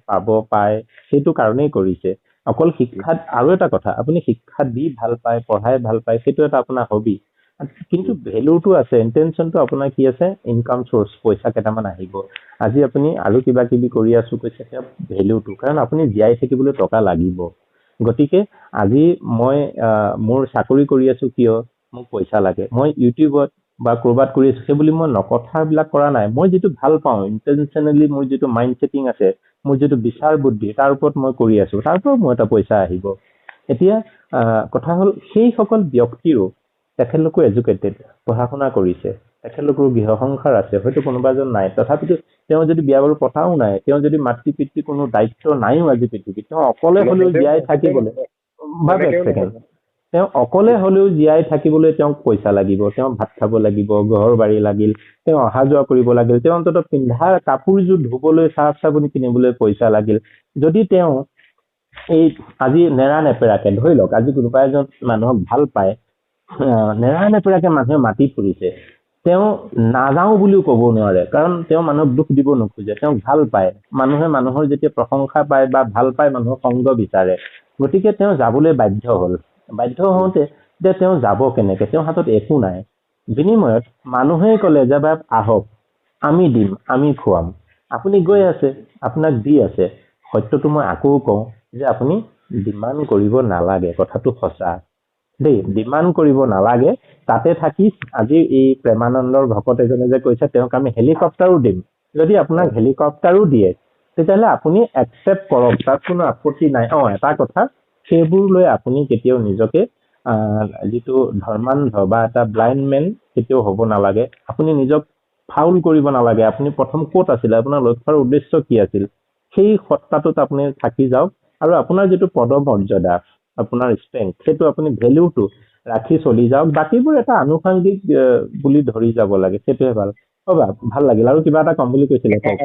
পায়, সেইটো কাৰণেই কৰিছে। অকল শিক্ষাত আৰু এটা কথা, আপুনি শিক্ষা দি ভাল পায়, পঢ়াই ভাল পায়, সেইটো এটা আপোনাৰ হবি। কিন্তু ভেলুটো আছে, ইণ্টেনশ্যনটো আপোনাৰ কি আছে? ইনকাম চ'ৰ্চ, পইচা কেইটামান আহিব। আজি আপুনি আৰু কিবা কিবি কৰি আছো কৈছে, ভেলুটো, কাৰণ আপুনি জীয়াই থাকিবলৈ টকা লাগিব। গতিকে আজি মই মোৰ চাকৰি কৰি আছো কিয়? মোক পইচা লাগে। মই ইউটিউবত বা ক'ৰবাত কৰি আছো সেই বুলি মই কথাবিলাক কৰা নাই। মই যিটো ভাল পাওঁ, ইণ্টেনশ্যনেলি মোৰ যিটো মাইণ্ড ছেটিং আছে, মোৰ যিটো বিচাৰ বুদ্ধি, তাৰ ওপৰত মই কৰি আছো, তাৰ পৰাও মোৰ এটা পইচা আহিব। এতিয়া কথা হ'ল সেইসকল ব্যক্তিৰো, তেখেতলোকো এডুকেটেড, পঢ়া শুনা কৰিছে, তেখেতলোকৰ গৃহ সংসাৰ আছে, হয়তো কোনোবা এজন নাই, তথাপিতো তেওঁ যদি বিয়া বাৰু পতাও নাই, তেওঁ যদি মাতৃ পিতৃ কোনো দায়িত্ব নাইও আজি পৃথিৱীত, তেওঁ অকলে হ'লেও জীয়াই থাকিবলৈ তেওঁ অকলে হ'লেও জীয়াই থাকিবলৈ তেওঁক পইচা লাগিব। তেওঁ ভাত খাব লাগিব, ঘৰ বাৰী লাগিল, তেওঁ অহা যোৱা কৰিব লাগিল, তেওঁ অন্ততঃ পিন্ধা কাপোৰযোৰ ধুবলৈ, চাফ চাবোন কিনিবলৈ পইচা লাগিল। যদি তেওঁ এই আজি নেৰা নেপেৰাকে ধৰি লওক, আজি কোনোবা এজন মানুহক ভাল পায়, নেৰা নেপেৰাকে মানুহে মাতি ফুৰিছে, তেওঁ নাযাওঁ বুলিও ক'ব নোৱাৰে, কাৰণ তেওঁ মানুহক দুখ দিব নোখোজে, তেওঁক ভাল পায়। মানুহে মানুহৰ যেতিয়া প্ৰশংসা পায় বা ভাল পায়, মানুহৰ সংগ বিচাৰে। গতিকে তেওঁ যাবলৈ বাধ্য হ'ল। বাধ্য হওঁতে যে তেওঁ যাব কেনেকে, তেওঁৰ হাতত একো নাই। বিনিময়ত মানুহে ক'লে যে বাপ আহক, আমি দিম, আমি খুৱাম। আপুনি গৈ আছে, আপোনাক দি আছে। সত্যটো মই আকৌ কওঁ যে আপুনি ডিমাণ্ড কৰিব নালাগে, কথাটো সঁচা দেই। ডিমাণ্ড কৰিব নালাগে। তাতে থাকি আজি এই প্ৰেমানন্দৰ ভকত এজনে যে কৈছে তেওঁক আমি হেলিকপ্টাৰো দিম, যদি আপোনাক হেলিকপ্টাৰো দিয়ে তেতিয়াহ'লে আপুনি একচেপ্ট কৰক, তাত কোনো আপত্তি নাই। এটা কথা, সেইবোৰ লৈ আপুনি কেতিয়াও নিজকে যিটো ধৰ্মান্ধ বা এটা ব্লাইণ্ড মেন কেতিয়াও হ'ব নালাগে। আপুনি নিজক ফাউল কৰিব নালাগে। আপুনি প্ৰথম ক'ত আছিলে, আপোনাৰ লক্ষ্যৰ উদ্দেশ্য কি আছিল, সেই সত্তাটোত আপুনি থাকি যাওক আৰু আপোনাৰ যিটো পদমৰ্যাদা, আপোনাৰ ষ্ট্ৰেংথ, সেইটো আপুনি ভেলুটো ৰাখি চলি যাওক। বাকীবোৰ এটা আনুষংগিক বুলি ধৰি যাব লাগে, সেইটোৱে ভাল। ভাল লাগিল। আৰু কিবা এটা কম বুলি কৈছিলে, কওক।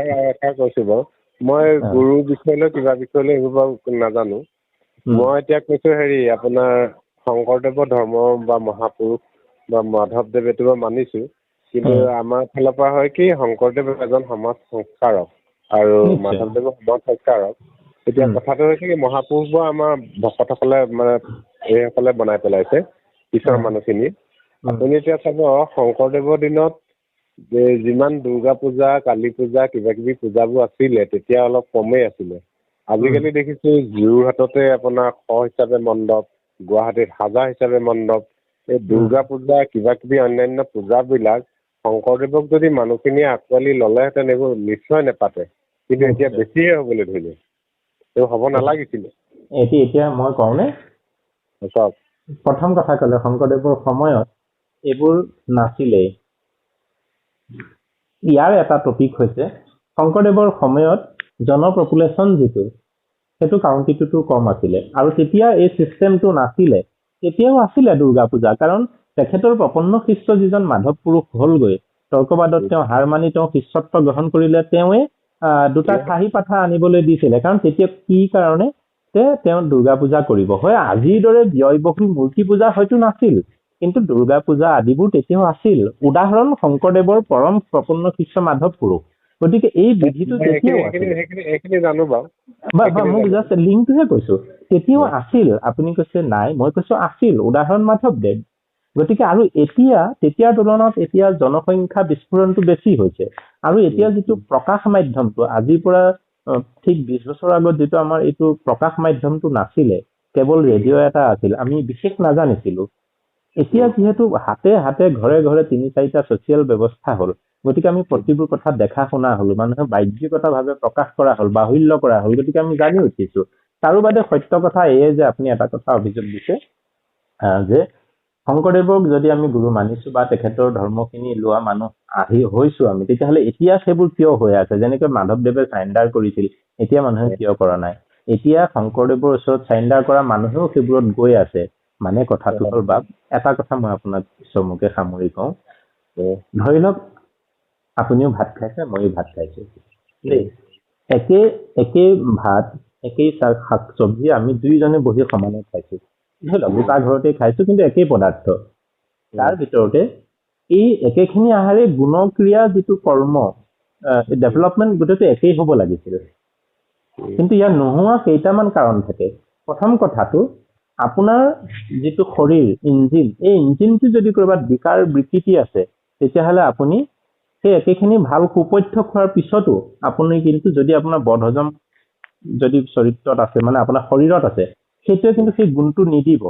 কৈছো বাৰু, মই গুৰু বিষয়লৈ কিবা বিষয়লৈ এইবোৰ বাৰু নাজানো। মই এতিয়া কৈছো আপোনাৰ শংকৰদেৱৰ ধৰ্ম বা মহাপুৰুষ বা মাধৱদেৱ এইটো মই মানিছো, কিন্তু আমাৰ ফালৰ পৰা হয় কি শংকৰদেৱ এজন সমাজ সংস্কাৰক আৰু মাধৱদেৱৰ সমাজ সংস্কাৰক। এতিয়া কথাটো হৈছে কি মহাপুৰুষবোৰ আমাৰ ভকতসকলে মানে এইসকলে বনাই পেলাইছে, পিছৰ মানুহখিনি। আপুনি এতিয়া চাব শংকৰদেৱৰ দিনত যিমান দুৰ্গা পূজা, কালী পূজা, কিবা কিবি পূজাবোৰ আছিলে তেতিয়া অলপ কমেই আছিলে। আজিকালি দেখিছো যোৰহাটতে আপোনাৰ 100 হিচাপে মণ্ডপ, গুৱাহাটীত 1000 হিচাপে মণ্ডপ। এই দুৰ্গা পূজা, কিবা কিবি অন্যান্য পূজাবিলাক শংকৰদেৱক যদি মানুহখিনিয়ে আঁকোৱালি ললেহেঁতেন এইবোৰ নিশ্চয় নেপাতে, কিন্তু এতিয়া বেছিয়ে হবলৈ ধৰিলে। এইবোৰ হ'ব নালাগিছিলে। এতিয়া মই কওঁনে? কওক। প্ৰথম কথা ক'লে শংকৰদেৱৰ সময়ত এইবোৰ নাছিলেই। ইয়াৰ এটা টপিক হৈছে শংকৰদেৱৰ সময়ত জনপপুলেশ্যন যিটো, সেইটো কাউণ্টিটো কম আছিলে আৰু তেতিয়া এই চিষ্টেমটো নাছিলে। তেতিয়াও আছিলে দুৰ্গা পূজা, কাৰণ তেখেতৰ প্ৰপন্ন শিষ্য যিজন মাধৱ পুৰুষ হ'লগৈ, তৰ্কবাদত তেওঁ হাৰ মানি তেওঁ শিষ্যত্ব গ্ৰহণ কৰিলে। তেওঁৱে দুটা খাহী পাঠা আনিবলৈ দিছিলে, কাৰণ তেতিয়া কি কাৰণে তেওঁ দুৰ্গা পূজা কৰিব। হয়, আজিৰ দৰে ব্যয়বহুল মূৰ্তি পূজা হয়তো নাছিল, কিন্তু দুৰ্গা পূজা আদিবোৰ তেতিয়াও আছিল। উদাহৰণ শংকৰদেৱৰ পৰম প্ৰপন্ন শিষ্য মাধৱ পুৰুষ। গতিকে এই বিধিটো তেতিয়াও আছিল। মোক জাষ্ট লিংকটোহে কৈছো, তেতিয়াও আছিল। আপুনি কৈছে নাই, মই কৈছো আছিল। উদাহৰণ মাধৱদেৱ। গতিকে আৰু তেতিয়াৰ তুলনাত এতিয়া জনসংখ্যা বিস্ফোৰণটো বেছি হৈছে। আৰু এতিয়া যিটো প্ৰকাশ মাধ্যমটো, আজিৰ পৰা ঠিক 20 বছৰ আগত যিটো আমাৰ এইটো প্ৰকাশ মাধ্যমটো নাছিলে, কেৱল ৰেডিঅ' এটা আছিল, আমি বিশেষ নাজানিছিলো। এতিয়া যিহেতু হাতে হাতে ঘৰে ঘৰে 3-4টা ছচিয়েল ব্যৱস্থা হ'ল, গতিকে আমি প্ৰতিবোৰ কথা দেখা শুনা হলো, মানুহে বাহ্যিকতাভাৱে প্ৰকাশ কৰা হ'ল, বাহুল্য কৰা হ'ল। গতিকে আমি জানি উঠিছো। তাৰো বাদে সত্য কথা এয়ে যে আপুনি এটা কথা অভিযোগ দিছে যে শংকৰদেৱক যদি আমি গুৰু মানিছো বা তেখেতৰ ধৰ্মখিনি লোৱা মানুহ হৈছো আমি, তেতিয়াহ'লে এতিয়া সেইবোৰ কিয় হৈ আছে? যেনেকৈ মাধৱদেৱে চাৰেণ্ডাৰ কৰিছিল, এতিয়া মানুহে কিয় কৰা নাই? এতিয়া শংকৰদেৱৰ ওচৰত চাৰেণ্ডাৰ কৰা মানুহেও সেইবোৰত গৈ আছে। মানে কথাটো হ'ল বাপ, এটা কথা মই আপোনাক চমুকে সামৰি কওঁ। ধৰি লওক আপুনিও ভাত খাইছে, ময়ো ভাত খাইছো দেই। একেই ভাত, একেই শাক চব্জি আমি দুইজনে বহি সমানে খাইছো। ধৰি লওক দুটা ঘৰতে খাইছো, কিন্তু একেই পদাৰ্থ। তাৰ ভিতৰতে এই একেখিনি আহাৰে গুণক্ৰিয়া যিটো কৰ্ম, ডেভেলপমেণ্ট গোটেইটো একেই হ'ব লাগিছিল। কিন্তু ইয়াৰ নোহোৱা কেইটামান কাৰণ থাকে। প্ৰথম কথাটো, আপোনাৰ যিটো শৰীৰ ইঞ্জিন, এই ইঞ্জিনটো যদি ক'ৰবাত বিকাৰ বিকৃতি আছে, তেতিয়াহ'লে আপুনি সেই একেখিনি ভাল সুপথ্য খোৱাৰ পিছতো আপুনি কিন্তু যদি আপোনাৰ বদহজম যদি চৰিত্ৰত আছে, মানে আপোনাৰ শৰীৰত আছে, সেইটোৱে কিন্তু সেই গুণটো নিদিব।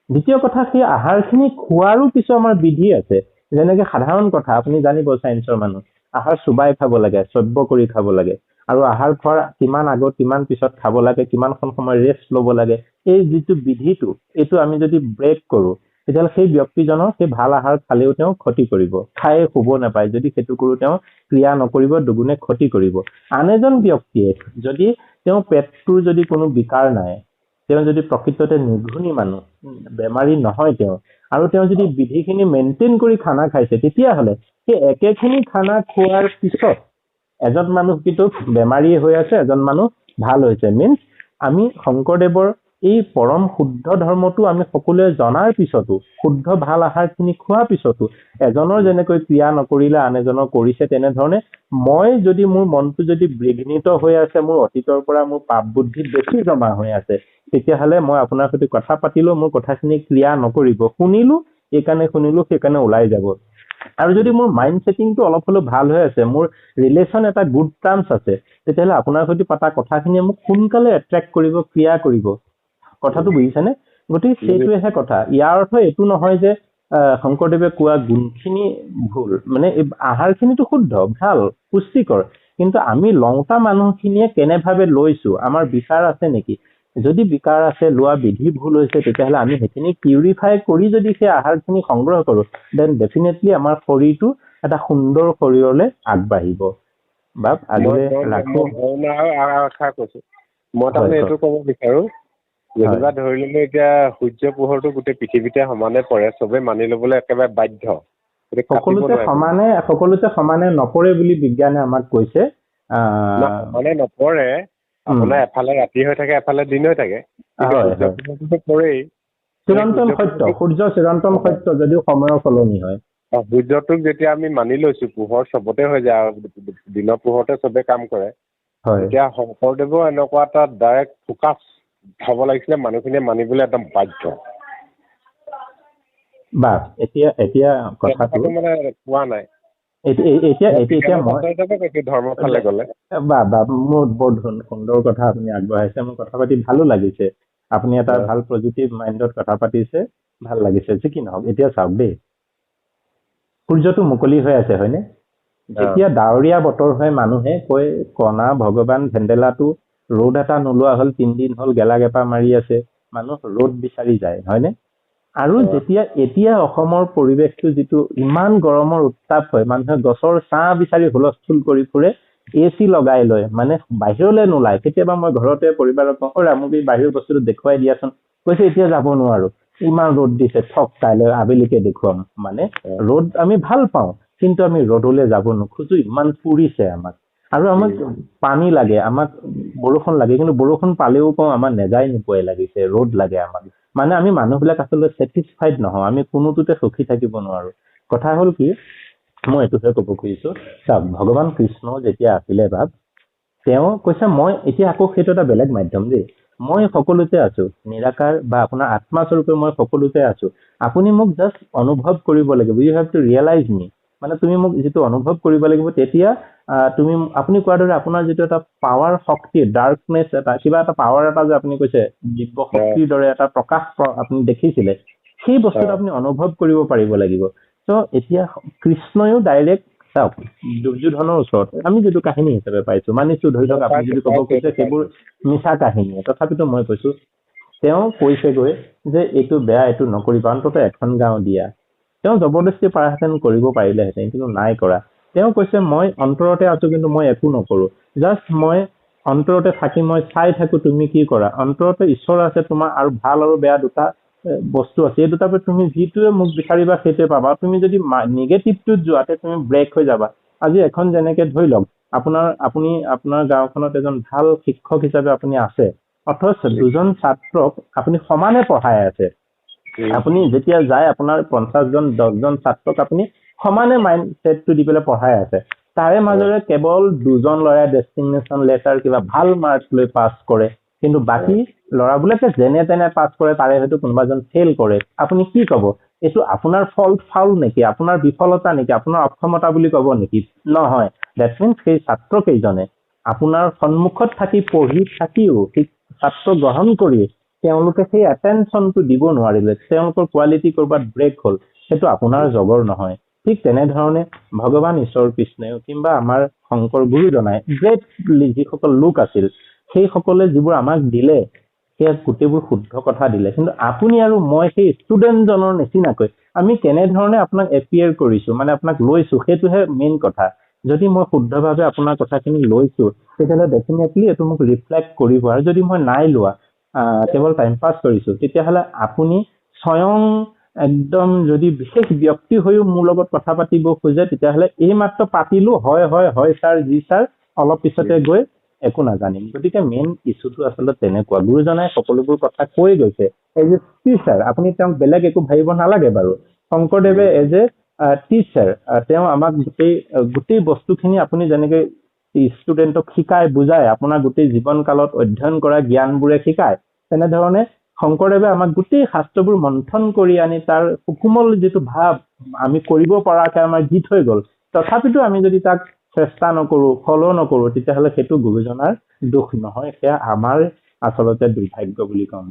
দ্বিতীয় কথা, সেই আহাৰখিনি খোৱাৰো কিছু আমাৰ বিধি আছে। যেনেকে সাধাৰণ কথা আপুনি জানিব, চায়েন্সৰ মানুহ, আহাৰ চোবাই খাব লাগে, চব্য কৰি খাব লাগে। আৰু আহাৰ খোৱাৰ কিমান আগত কিমান পিছত খাব লাগে, কিমানখন সময় ৰেষ্ট ল'ব লাগে, এই যিটো বিধিটো, এইটো আমি যদি ব্ৰেক কৰো, তেতিয়াহ'লে সেই ব্যক্তিজনৰ সেই ভাল আহাৰ খালেও তেওঁ ক্ষতি কৰিব। খাই শুব নাপায়, যদি সেইটো কৰো তেওঁ ক্ৰিয়া নকৰিব, দুগুণে ক্ষতি কৰিব। আন এজন ব্যক্তিয়ে যদি তেওঁ পেটটোৰ যদি কোনো বিকাৰ নাই, তেওঁ যদি প্ৰকৃততে নিৰ্ঘুণী মানুহ, বেমাৰী নহয় তেওঁ, আৰু তেওঁ যদি বিধিখিনি মেইনটেইন কৰি খানা খাইছে, তেতিয়াহ'লে সেই একেখিনি খানা খোৱাৰ পিছত এজন মানুহ কিন্তু বেমাৰী হৈ আছে, এজন মানুহ ভাল হৈছে। মিনছ আমি শংকৰদেৱৰ এই পৰম শুদ্ধ ধৰ্মটো আমি সকলোৱে জনাৰ পিছতো, শুদ্ধ ভাল আহাৰখিনি খোৱাৰ পিছতো এজনৰ যেনেকৈ ক্ৰিয়া নকৰিলে আন এজনৰ কৰিছে, তেনেধৰণে মই যদি মোৰ মনটো যদি বিঘ্নিত হৈ আছে, মোৰ অতীতৰ পৰা মোৰ পাপ বুদ্ধি বেছি জমা হৈ আছে, তেতিয়াহ'লে মই আপোনাৰ সৈতে কথা পাতিলেও মোৰ কথাখিনি ক্ৰিয়া নকৰিব। শুনিলো, এইকাৰণে শুনিলো, সেইকাৰণে ওলাই যাব। আৰু যদি মোৰ মাইণ্ড ছেটিংটো অলপ হ'লেও ভাল হৈ আছে, মোৰ ৰিলেশ্যন এটা গুড টাৰ্মছ আছে, তেতিয়াহ'লে আপোনাৰ সৈতে পতা কথাখিনিয়ে মোক সোনকালে এট্ৰেক্ট কৰিব, ক্ৰিয়া কৰিব। কথাটো বুজিছেনে? গতিকে সেইটোৱেহে কথা। ইয়াৰ অৰ্থ এইটো নহয় যে শংকৰদেৱে কোৱা গুণখিনি ভুল, মানে এই আহাৰখিনিতো শুদ্ধ, ভাল, পুষ্টিকৰ, কিন্তু আমি লওঁতা মানুহখিনিয়ে কেনেভাৱে লৈছো, আমাৰ বিচাৰ আছে নেকি? যদি বিকাৰ আছে, লোৱা বিধি ভুল হৈছে, তেতিয়াহ'লে আমি সেইখিনি পিউৰিফাই কৰি যদি সেই আহাৰখিনি সংগ্ৰহ কৰোঁ, দেন ডেফিনেটলি আমাৰ শৰীৰটো এটা সুন্দৰ শৰীৰলৈ আগবাঢ়িব। বা আগলৈ ৰাখো। মই তাৰমানে এইটো ক'ব বিচাৰো, যেনিবা ধৰি ললো এতিয়া সূৰ্য পোহৰটো গোটেই পৃথিৱীতে সমানে পৰে, চবে মানি ল'বলৈ একেবাৰে বাধ্য। সকলোতে সমানে নপৰে বুলি বিজ্ঞানে আমাক কৈছে। সমানে নপৰে, আপোনাৰ এফালে ৰাতি হৈ থাকে, এফালে দিন হৈ থাকে, সূৰ্য পোহৰটোতো পৰেই। চিৰন্তন সত্য, সূৰ্য চিৰন্তন সত্য, যদিও সময়ৰ সলনি হয়। সূৰ্যটোক যেতিয়া আমি মানি লৈছো, পোহৰ চবতে হৈ যায়, দিনৰ পোহৰতে চবে কাম কৰে, এতিয়া শংকৰদেৱৰ এনেকুৱা এটা ডাইৰেক্ট ফকাচ হ'ব লাগিছিলে, মানুহখিনিয়ে মানিবলৈ একদম বাধ্য। বা এতিয়া কথাটো মানে কোৱা নাই। মোৰ বৰ সুন্দৰ কথা আপুনি আগবঢ়াইছে, মোৰ কথা পাতি ভালো লাগিছে। আপুনি এটা ভাল পজিটিভ মাইণ্ডত কথা পাতিছে, ভাল লাগিছে। যি কি নহওক, এতিয়া চাওক দেই, সূৰ্যটো মুকলি হৈ আছে, হয়নে? যেতিয়া ডাৱৰীয়া বতৰ হয়, মানুহে কয় কণা ভগৱান ভেণ্ডেলাটো ৰ'দ এটা নোলোৱা হ'ল, 3 দিন হ'ল গেলা গেপা মাৰি আছে, মানুহ ৰ'দ বিচাৰি যায়, হয়নে? আৰু যেতিয়া এতিয়া অসমৰ পৰিৱেশটো যিটো ইমান গৰমৰ উত্তাপ হয়, মানুহে গছৰ ছাঁ বিচাৰি হুলস্থুল কৰি ফুৰে, AC লগাই লয়, মানে বাহিৰলৈ নোলায়। কেতিয়াবা মই ঘৰতে পৰিবাৰক কওঁ, মোক এই বাহিৰৰ বস্তুটো দেখুৱাই দিয়াচোন, কৈছে এতিয়া যাব নোৱাৰো, ইমান ৰ'দ দিছে, ঠক কাইলৈ আবেলিকে দেখুৱাম। মানে ৰ'দ আমি ভাল পাওঁ, কিন্তু আমি ৰ'দলৈ যাব নোখোজো, ইমান পুৰিছে আমাক। আৰু আমাক পানী লাগে, আমাক বৰষুণ লাগে, কিন্তু বৰষুণ পালেও কওঁ আমাৰ নেযাই নোপোৱাই লাগিছে, ৰ'দ লাগে আমাক। মানে আমি মানুহবিলাক আচলতে ছেটিছফাইড নহওঁ, আমি কোনোটোতে সুখী থাকিব নোৱাৰো। কথা হ'ল কি, মই এইটোহে ক'ব খুজিছো, চাওক, ভগৱান কৃষ্ণ যেতিয়া আছিলে ভাব, তেওঁ কৈছে মই এতিয়া আকৌ সেইটো এটা বেলেগ মাধ্যম দেই, মই সকলোতে আছো, নিৰাকাৰ বা আপোনাৰ আত্মাস্বৰূপে মই সকলোতে আছো। আপুনি মোক জাষ্ট অনুভৱ কৰিব লাগিব, ইউ হেভ টু ৰিয়েলাইজ মি। মানে তুমি মোক যিটো অনুভৱ কৰিব লাগিব, তেতিয়া আপুনি কোৱাৰ দৰে আপোনাৰ যিটো এটা পাৱাৰ শক্তি, ডাৰ্কনেছ এটা, কিবা এটা পাৱাৰ এটা যে আপুনি কৈছে দিব্য শক্তিৰ দৰে এটা প্ৰকাশ আপুনি দেখিছিলে, সেই বস্তুটো আপুনি অনুভৱ কৰিব পাৰিব লাগিব। ত' এতিয়া কৃষ্ণইও ডাইৰেক্ট চাওক, দুৰ্যোধনৰ ওচৰত আমি যিটো কাহিনী হিচাপে পাইছো, মানিছো, ধৰি লওক আপুনি যদি ক'ব খুজিছে সেইবোৰ মিছা কাহিনীয়ে, তথাপিতো মই কৈছো, তেওঁ কৈছেগৈ যে এইটো বেয়া, এইটো নকৰিবা, অন্তত এখন গাঁও দিয়া। তেওঁ জবৰদস্তি পাৰাহেঁতেন, কৰিব পাৰিলেহেঁতেন, কিন্তু নাই কৰা। তেওঁ কৈছে মই অন্তৰতে আছো, কিন্তু মই একো নকৰো, জাষ্ট মই অন্তৰতে থাকি মই চাই থাকো তুমি কি কৰা। অন্তৰতে ঈশ্বৰ আছে তোমাৰ, আৰু ভাল আৰু বেয়া দুটা বস্তু আছে, এই দুটাৰ পৰা তুমি যিটোৱে মোক বিচাৰিবা সেইটোৱে পাবা। তুমি যদি নিগেটিভটোত যোৱাতে তুমি ব্ৰেক হৈ যাবা। আজি এখন যেনেকে ধৰি লওক, আপুনি আপোনাৰ গাঁওখনত এজন ভাল শিক্ষক হিচাপে আপুনি আছে, অথচ 2জন ছাত্ৰক আপুনি সমানে পঢ়াই আছে। আপুনি যেতিয়া যায়, আপোনাৰ 50জন 10জন ছাত্ৰক আপুনি সমানে মাইণ্ড ছেটটো দি পেলাই পঢ়াই আছে, তাৰে মাজৰে কেৱল 2জন ল'ৰাই ডেষ্টিনেশ্যন লেটাৰ কিবা ভাল মাৰ্কছ লৈ পাছ কৰে, কিন্তু বাকী ল'ৰাবিলাকে যেনে তেনে পাছ কৰে, তাৰে হয়তো কোনোবাজন ফেইল কৰে। আপুনি কি ক'ব? এইটো আপোনাৰ ফাউল নেকি, আপোনাৰ বিফলতা নেকি, আপোনাৰ অক্ষমতা বুলি ক'ব নেকি? নহয়। ডেট মিনছ সেই ছাত্ৰ কেইজনে আপোনাৰ সন্মুখত থাকি, পঢ়ি থাকিও, ছাত্ৰ গ্ৰহণ কৰি তেওঁলোকে সেই এটেনশ্যনটো দিব নোৱাৰিলে, তেওঁলোকৰ কোৱালিটি ক'ৰবাত ব্ৰেক হ'ল, সেইটো আপোনাৰ জগৰ নহয়। ঠিক তেনেধৰণে ভগৱান ঈশ্বৰ কৃষ্ণই কিংবা আমাৰ শংকৰ গুৰুজনাই গ্ৰেট যিসকল লোক আছিল, সেইসকলে যিবোৰ আমাক দিলে, সেয়া গোটেইবোৰ শুদ্ধ কথা দিলে। কিন্তু আপুনি আৰু মই সেই ষ্টুডেণ্টজনৰ নিচিনাকৈ আমি কেনেধৰণে আপোনাক এপিয়াৰ কৰিছো, মানে আপোনাক লৈছো, সেইটোহে মেইন কথা। যদি মই শুদ্ধভাৱে আপোনাৰ কথাখিনি লৈছো, তেতিয়াহ'লে ডেফিনেটলি এইটো মোক ৰিফ্লেক্ট কৰিব। আৰু যদি মই নাই লোৱা, কেৱল টাইম পাছ কৰিছো, তেতিয়াহ'লে আপুনি স্বয়ং একদম যদি বিশেষ ব্যক্তি হৈও মোৰ লগত কথা পাতিব খোজে, তেতিয়াহ'লে এই মাত্ৰ পাতিলো, হয় ছাৰ, জি ছাৰ, অলপ পিছতে গৈ একো নাজানিম। গতিকে মেইন ইছ্যুটো আচলতে তেনেকুৱা, গুৰুজনাই সকলোবোৰ কথা কৈ গৈছে। এজ এ টিচাৰ আপুনি তেওঁক বেলেগ একো ভাবিব নালাগে বাৰু। শংকৰদেৱে এজ এ টিচাৰ তেওঁ আমাক গোটেই বস্তুখিনি আপুনি যেনেকে ষ্টুডেণ্টক শিকাই বুজাই আপোনাৰ গোটেই জীৱন কালত অধ্যয়ন কৰা জ্ঞানবোৰে শিকায়, তেনেধৰণে শংকৰদেৱে আমাক গোটেই শাস্ত্ৰবোৰ মন্থন কৰি আনি তাৰ সুকোমল যিটো ভাৱ আমি কৰিব পৰাকে আমাৰ দি থৈ গ'ল, তথাপিতো আমি যদি তাক চেষ্টা নকৰো, ফল নকৰো, তেতিয়াহ'লে সেইটো গুৰুজনাৰ দোষ নহয়, সেয়া আমাৰ আচলতে দুৰ্ভাগ্য বুলি ক'ম।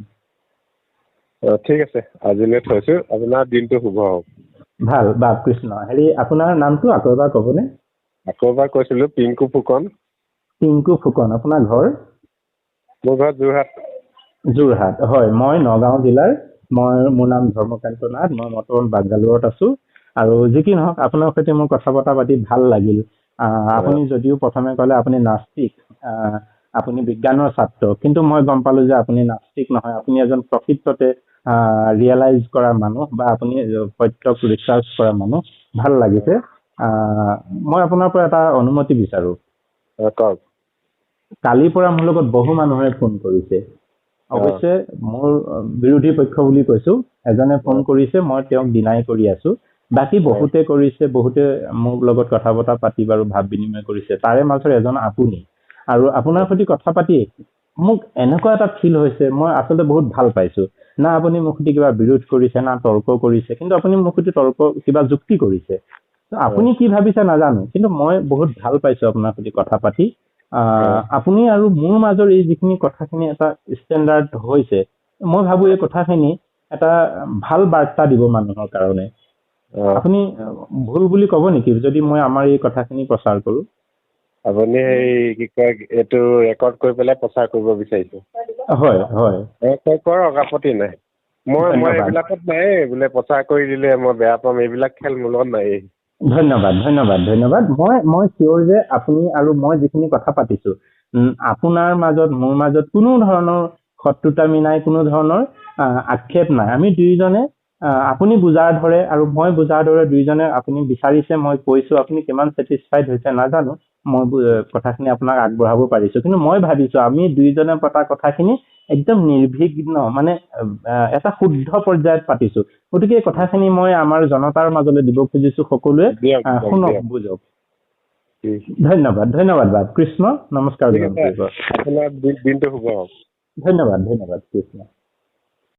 ঠিক আছে, আজিলৈ থৈছো। আপোনাৰ দিনটো শুভ হওক। ভাল বা কৃষ্ণ। আপোনাৰ নামটো আকৌ এবাৰ ক'বনে? আকৌ এবাৰ কৈছিলো, পিংকু ফুকন। পিংকু ফুকন। আপোনাৰ ঘৰ? মোৰ ঘৰ যোৰহাট। যোৰহাট, হয়। মই নগাঁও জিলাৰ, মোৰ নাম ধৰ্মকান্ত নাথ। মই বৰ্তমান বাংগালোৰত আছো। আৰু যি কি নহওক, আপোনাৰ সৈতে মোৰ কথা বতৰা পাতি ভাল লাগিল। আপুনি যদিও প্ৰথমে ক'লে আপুনি নাস্তিক, আপুনি বিজ্ঞানৰ ছাত্ৰ, কিন্তু মই গম পালো যে আপুনি নাস্তিক নহয়, আপুনি এজন প্ৰকৃততে ৰিয়েলাইজ কৰা মানুহ বা আপুনি প্ৰত্যক্ষ ৰিচাৰ্চ কৰা মানুহ। ভাল লাগিছে। মই আপোনাৰ পৰা এটা অনুমতি বিচাৰো। কওক। কালিৰ পৰা মোৰ লগত বহু মানুহে ফোন কৰিছে। অৱশ্যে মোৰ বিৰোধী পক্ষ বুলি কৈছো, এজনে ফোন কৰিছে, মই তেওঁক ডিনাই কৰি আছো। বাকী বহুতে কৰিছে, বহুতে মোৰ লগত কথা বতৰা পাতি বাৰু ভাৱ বিনিময় কৰিছে। তাৰে মাজৰ এজন আপুনি। আৰু আপোনাৰ সৈতে কথা পাতি মোক এনেকুৱা এটা ফিল হৈছে, মই আচলতে বহুত ভাল পাইছো। না আপুনি মোক সৈতে কিবা বিৰোধ কৰিছে, না তৰ্ক কৰিছে, কিন্তু আপুনি মোক সৈতে কিবা যুক্তি কৰিছে। আপুনি কি ভাবিছে নাজানো, কিন্তু মই বহুত ভাল পাইছো আপোনাৰ সৈতে কথা পাতি। আপুনি আৰু মোৰ মাজৰ এই যিখিনি কথাখিনি এটা ষ্টেণ্ডাৰ্ড হৈছে, মই ভাবো এই কথাখিনি এটা ভাল বাৰ্তা দিব মানুহৰ কাৰণে। আপুনি ভুল বুলি ক'ব নেকি যদি মই আমাৰ এই কথাখিনি প্ৰচাৰ কৰো? আপুনি কি কয়, এইটো ৰেকৰ্ড কৰি পেলাই প্ৰচাৰ কৰিব বিচাৰিছে? হয় হয়, কৰক, আপত্তি নাই। মই এইবিলাকত নাই বোলে প্ৰচাৰ কৰি দিলে মই বেয়া পাম, এইবিলাক খেল মোৰ লগত নাই। ধন্যবাদ ধন্যবাদ ধন্যবাদ। মই চিয়ৰ যে আপুনি আৰু মই যিখিনি কথা পাতিছো, আপোনাৰ মাজত মোৰ মাজত কোনো ধৰণৰ শত্ৰুতামি নাই, কোনো ধৰণৰ আক্ষেপ নাই। আমি দুইজনে, আপুনি বুজাৰ ধৰে আৰু মই বুজাৰ ধৰে, দুইজনে আপুনি বিচাৰিছে, মই কৈছো, আপুনি কিমান ছেটিছফাইড হৈছে নাজানো। মই কথাখিনি আপোনাক আগবঢ়াব পাৰিছো, কিন্তু মই ভাবিছো আমি দুইজনে পতা কথাখিনি একদম নিৰ্বিঘ্ন, মানে এটা শুদ্ধ পৰ্যায়ত পাতিছো। গতিকে এই কথাখিনি মই আমাৰ জনতাৰ মাজলৈ দিব খুজিছো, সকলোৱে শুনক, বুজক। ধন্যবাদ ধন্যবাদ বাপ কৃষ্ণ। নমস্কাৰ। আপোনাৰ দিনটো শুভ হওক। ধন্যবাদ ধন্যবাদ কৃষ্ণ।